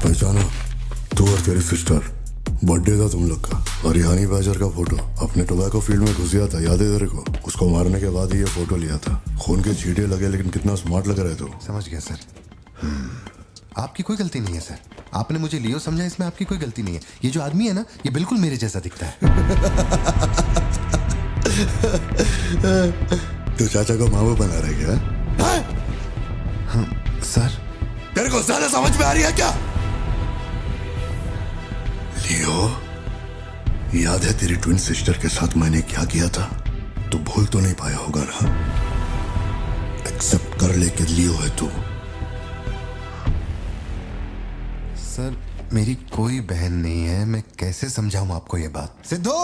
पहचानो, तू और तेरी सिस्टर। बर्थडे था तुम लोग का, और रिहानी बैजर का फोटो अपने टोबैको फील्ड में घुस गया था, याद है तेरे को? उसको मारने के बाद ही ये फोटो लिया था। खून के छींटे लगे, लेकिन कितना स्मार्ट लग रहे थे। समझ गया सर। आपकी कोई गलती नहीं है सर। आपने मुझे लियो समझा, इसमें आपकी कोई गलती नहीं है। ये जो आदमी है ना, ये बिल्कुल मेरे जैसा दिखता है। तो चाचा को माँ बाप बना रहे क्या? सर, तेरे को ज्यादा समझ में आ रही है क्या? लियो, याद है तेरी ट्विन सिस्टर के साथ मैंने क्या किया था? तू भूल तो नहीं पाया होगा ना? एक्सेप्ट कर ले कि लियो है तू। सर मेरी कोई बहन नहीं है, मैं कैसे समझाऊं आपको ये बात? सिद्धू!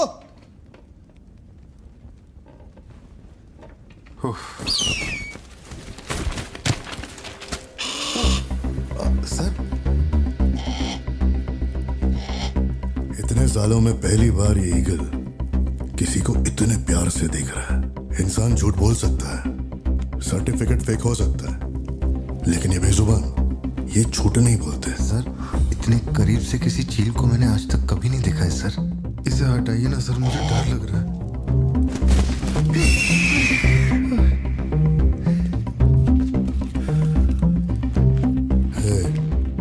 सर, इतने सालों में पहली बार ये ईगल किसी को इतने प्यार से देख रहा है। इंसान झूठ बोल सकता है, सर्टिफिकेट फेक हो सकता है, लेकिन ये बेजुबान, ये झूठ नहीं बोलते। सर इतने करीब से किसी चील को मैंने आज तक कभी नहीं देखा है सर। इसे हटाइए ना सर, मुझे डर लग रहा है।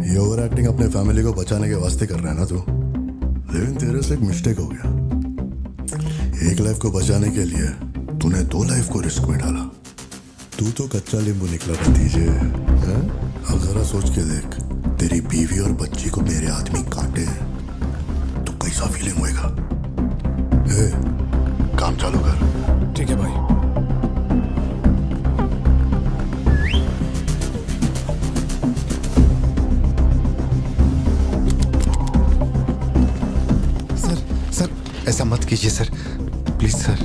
ये ओवर एक्टिंग अपने फैमिली को बचाने के वास्ते कर रहा है ना तू, लेकिन तेरे से एक मिस्टेक हो गया। एक लाइफ को बचाने के लिए तूने 2 लाइफ को रिस्क में डाला। तू तो कच्चा नींबू निकला भतीजे। अब जरा सोच के देख, तेरी बीवी और बच्ची को मेरे आदमी काटे तो कैसा फीलिंग होएगा? काम चालू कर। ठीक है भाई। ऐसा मत कीजिए सर, प्लीज सर।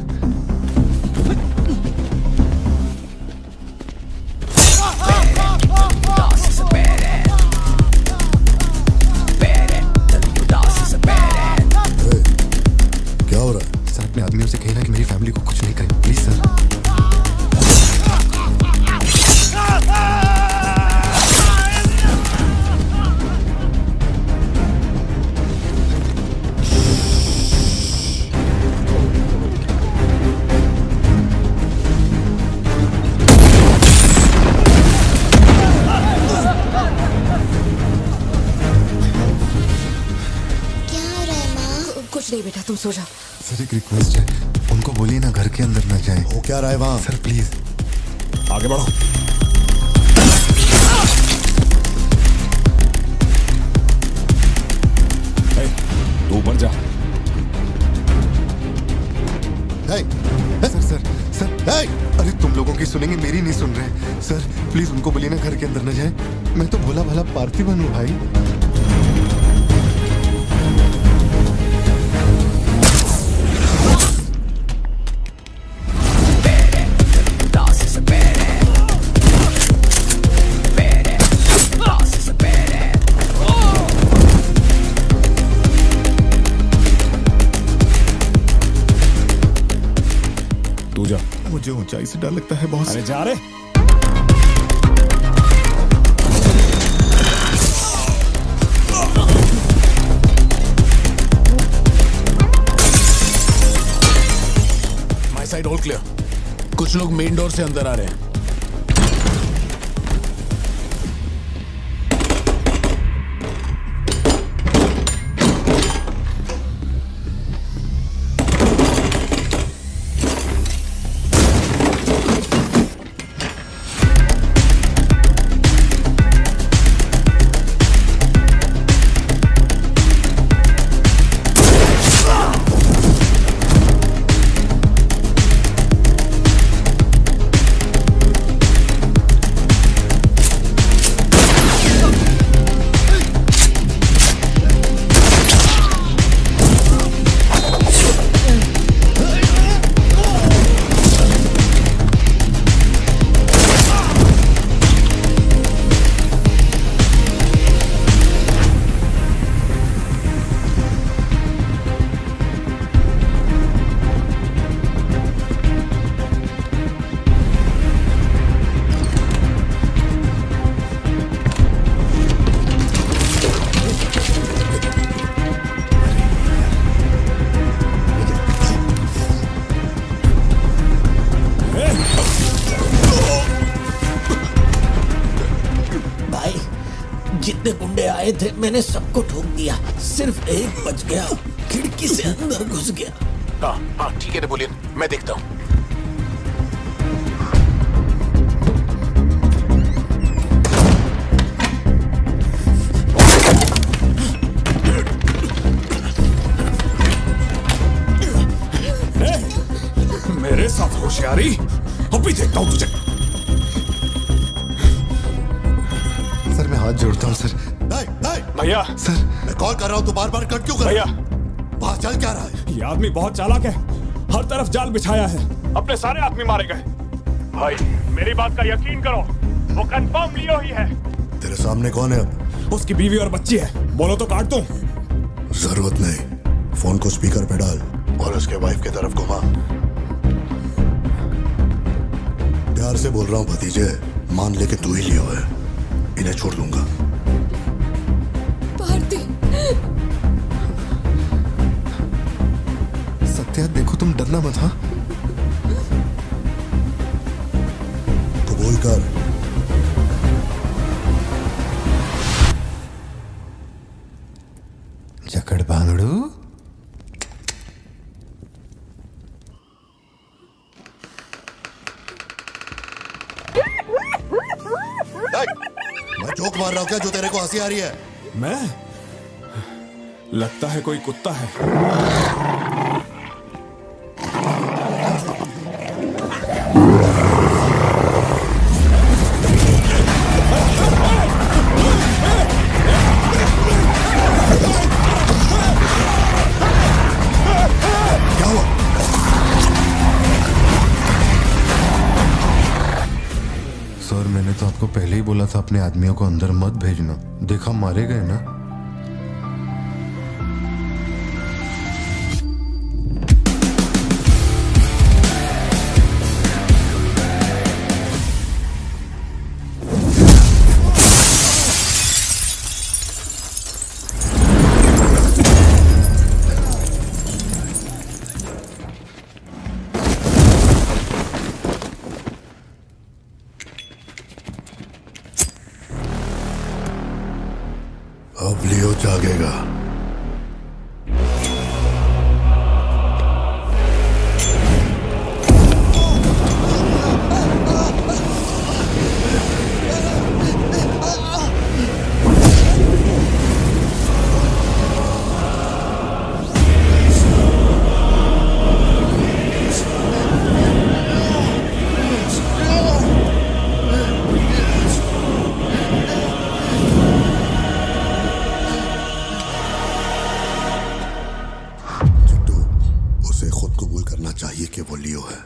क्या हो रहा है? सर अपने आदमियों से कहना कि मेरी फैमिली को कुछ नहीं करें, प्लीज सर। कुछ नहीं बेटा, तुम सो जाओ। सर एक रिक्वेस्ट है, उनको बोलिए ना घर के अंदर ना जाए। वो क्या रहा है वहां? सर प्लीज आगे बढ़ो। तू ऊपर जा। सर सर सर, अरे तुम लोगों की सुनेंगे, मेरी नहीं सुन रहे। सर प्लीज उनको बोलिए ना घर के अंदर न जाए। मैं तो भोला भाला पार्थिवन हूँ भाई। तू जा। मुझे ऊंचाई से डर लगता है बॉस। अरे जा रे। My side all clear. कुछ लोग मेन डोर से अंदर आ रहे हैं। जितने गुंडे आए थे मैंने सबको ठोक दिया, सिर्फ एक बच गया, खिड़की से अंदर घुस गया। हाँ ठीक है नेपोलियन, मैं देखता हूँ। देखता हूँ तुझे। सर मैं हाथ जोड़ता हूँ सर। भैया सर मैं कॉल कर रहा हूँ, तू बार बार कट क्यों कर? भैया बाहर चल क्या रहा है? ये आदमी बहुत चालाक है, हर तरफ जाल बिछाया है, अपने सारे आदमी मारे गए। भाई मेरी बात का यकीन करो, वो कंफर्म लियो ही है। तेरे सामने कौन है अब? उसकी बीवी और बच्ची है, बोलो तो काट दूं। जरूरत नहीं, फोन को स्पीकर पे डाल और उसके वाइफ की तरफ घुमा। प्यार से बोल रहा हूँ भतीजे, मान ले कि तू ही लियो है, इन्हें छोड़ दूंगा। भारती सत्या देखो तुम डरना मत। हाँ कबूल कर। जकड़ बांगड़ू मैं जोक मार रहा हूँ क्या जो तेरे को हंसी आ रही है? मैं? लगता है कोई कुत्ता है। सर मैंने तो आपको पहले ही बोला था अपने आदमियों को अंदर मत भेजना, देखा मारे गए ना। अब लियो जागेगा। चाहिए कि वो लियो है।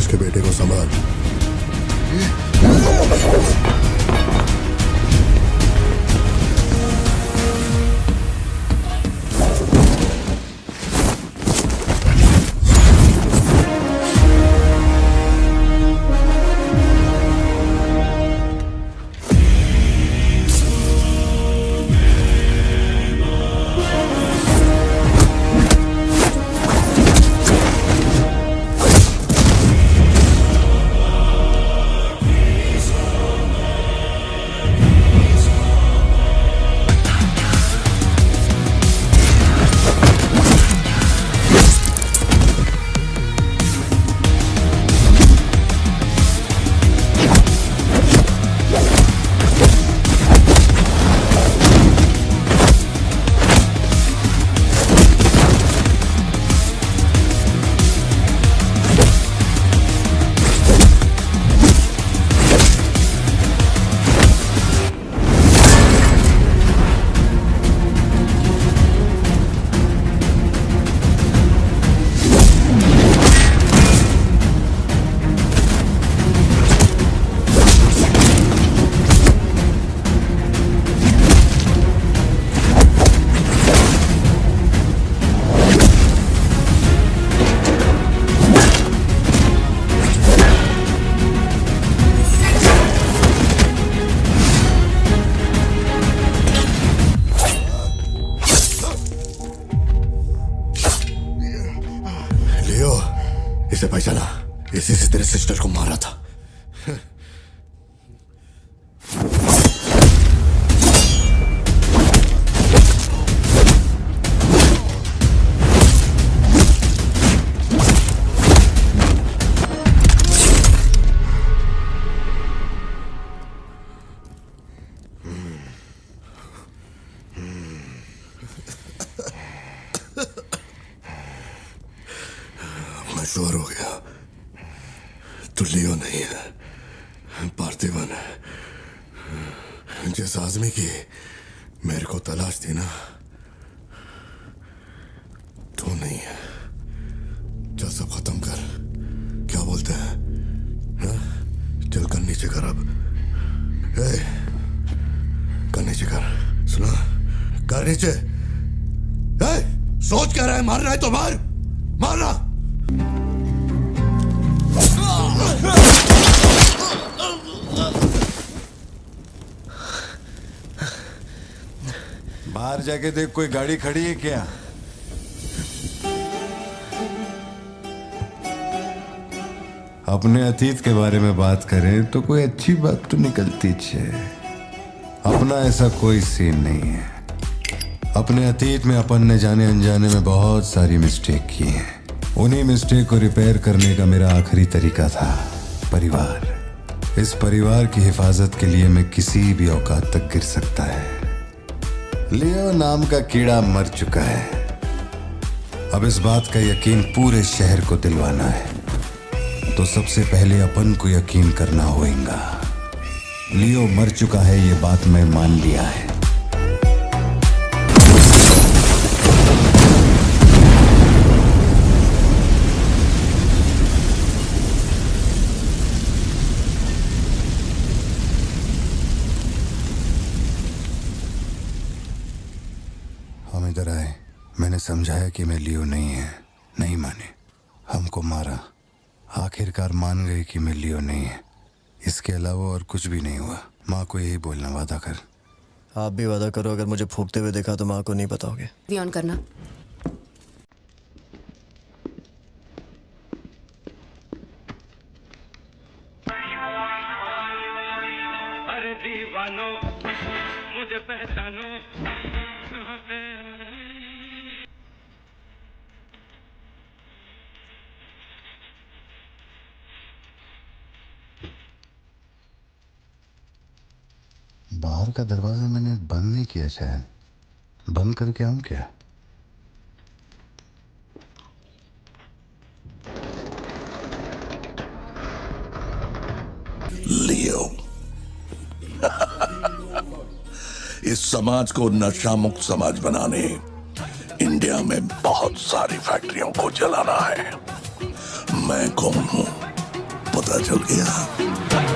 के बेटे को संभाल। इसे पहचाना, इसी से तेरे सिस्टर को मारा था। मैं श्योर हो गया, तू लियो नहीं है, पार्थिवन है। जिस आदमी की मेरे को तलाश थी ना, तू नहीं है। चल सब खत्म कर, क्या बोलते हैं? हाँ? चल कर नीचे कर अब। ए, कर नीचे कर, सुना? कर नीचे। ए, सोच क्या रहा है? मारना है तो मार, मारना। बाहर जाके देख, कोई गाड़ी खड़ी है क्या? अपने अतीत के बारे में बात करें तो कोई अच्छी बात तो निकलती है। अपना ऐसा कोई सीन नहीं है। अपने अतीत में अपन ने जाने अनजाने में बहुत सारी मिस्टेक की हैं। उन्हीं मिस्टेक को रिपेयर करने का मेरा आखिरी तरीका था परिवार। इस परिवार की हिफाजत के लिए मैं किसी भी औकात तक गिर सकता है। लियो नाम का कीड़ा मर चुका है। अब इस बात का यकीन पूरे शहर को दिलवाना है, तो सबसे पहले अपन को यकीन करना होगा। लियो मर चुका है, ये बात मैं मान लिया है। हम इधर आए, मैंने समझाया कि मैं लियो नहीं है, नहीं माने, हमको मारा। आखिरकार मान गए कि मैं लियो नहीं है। इसके अलावा और कुछ भी नहीं हुआ। माँ को यही बोलना, वादा कर। आप भी वादा करो, अगर मुझे फूंकते हुए देखा तो माँ को नहीं बताओगे। ऑन करना। अरे दीवानो, मुझे पहचानो। बाहर का दरवाजा मैंने बंद नहीं किया, शायद बंद करके आऊं क्या? लियो इस समाज को नशा मुक्त समाज बनाने इंडिया में बहुत सारी फैक्ट्रियों को जलाना है। मैं कौन हूं पता चल गया?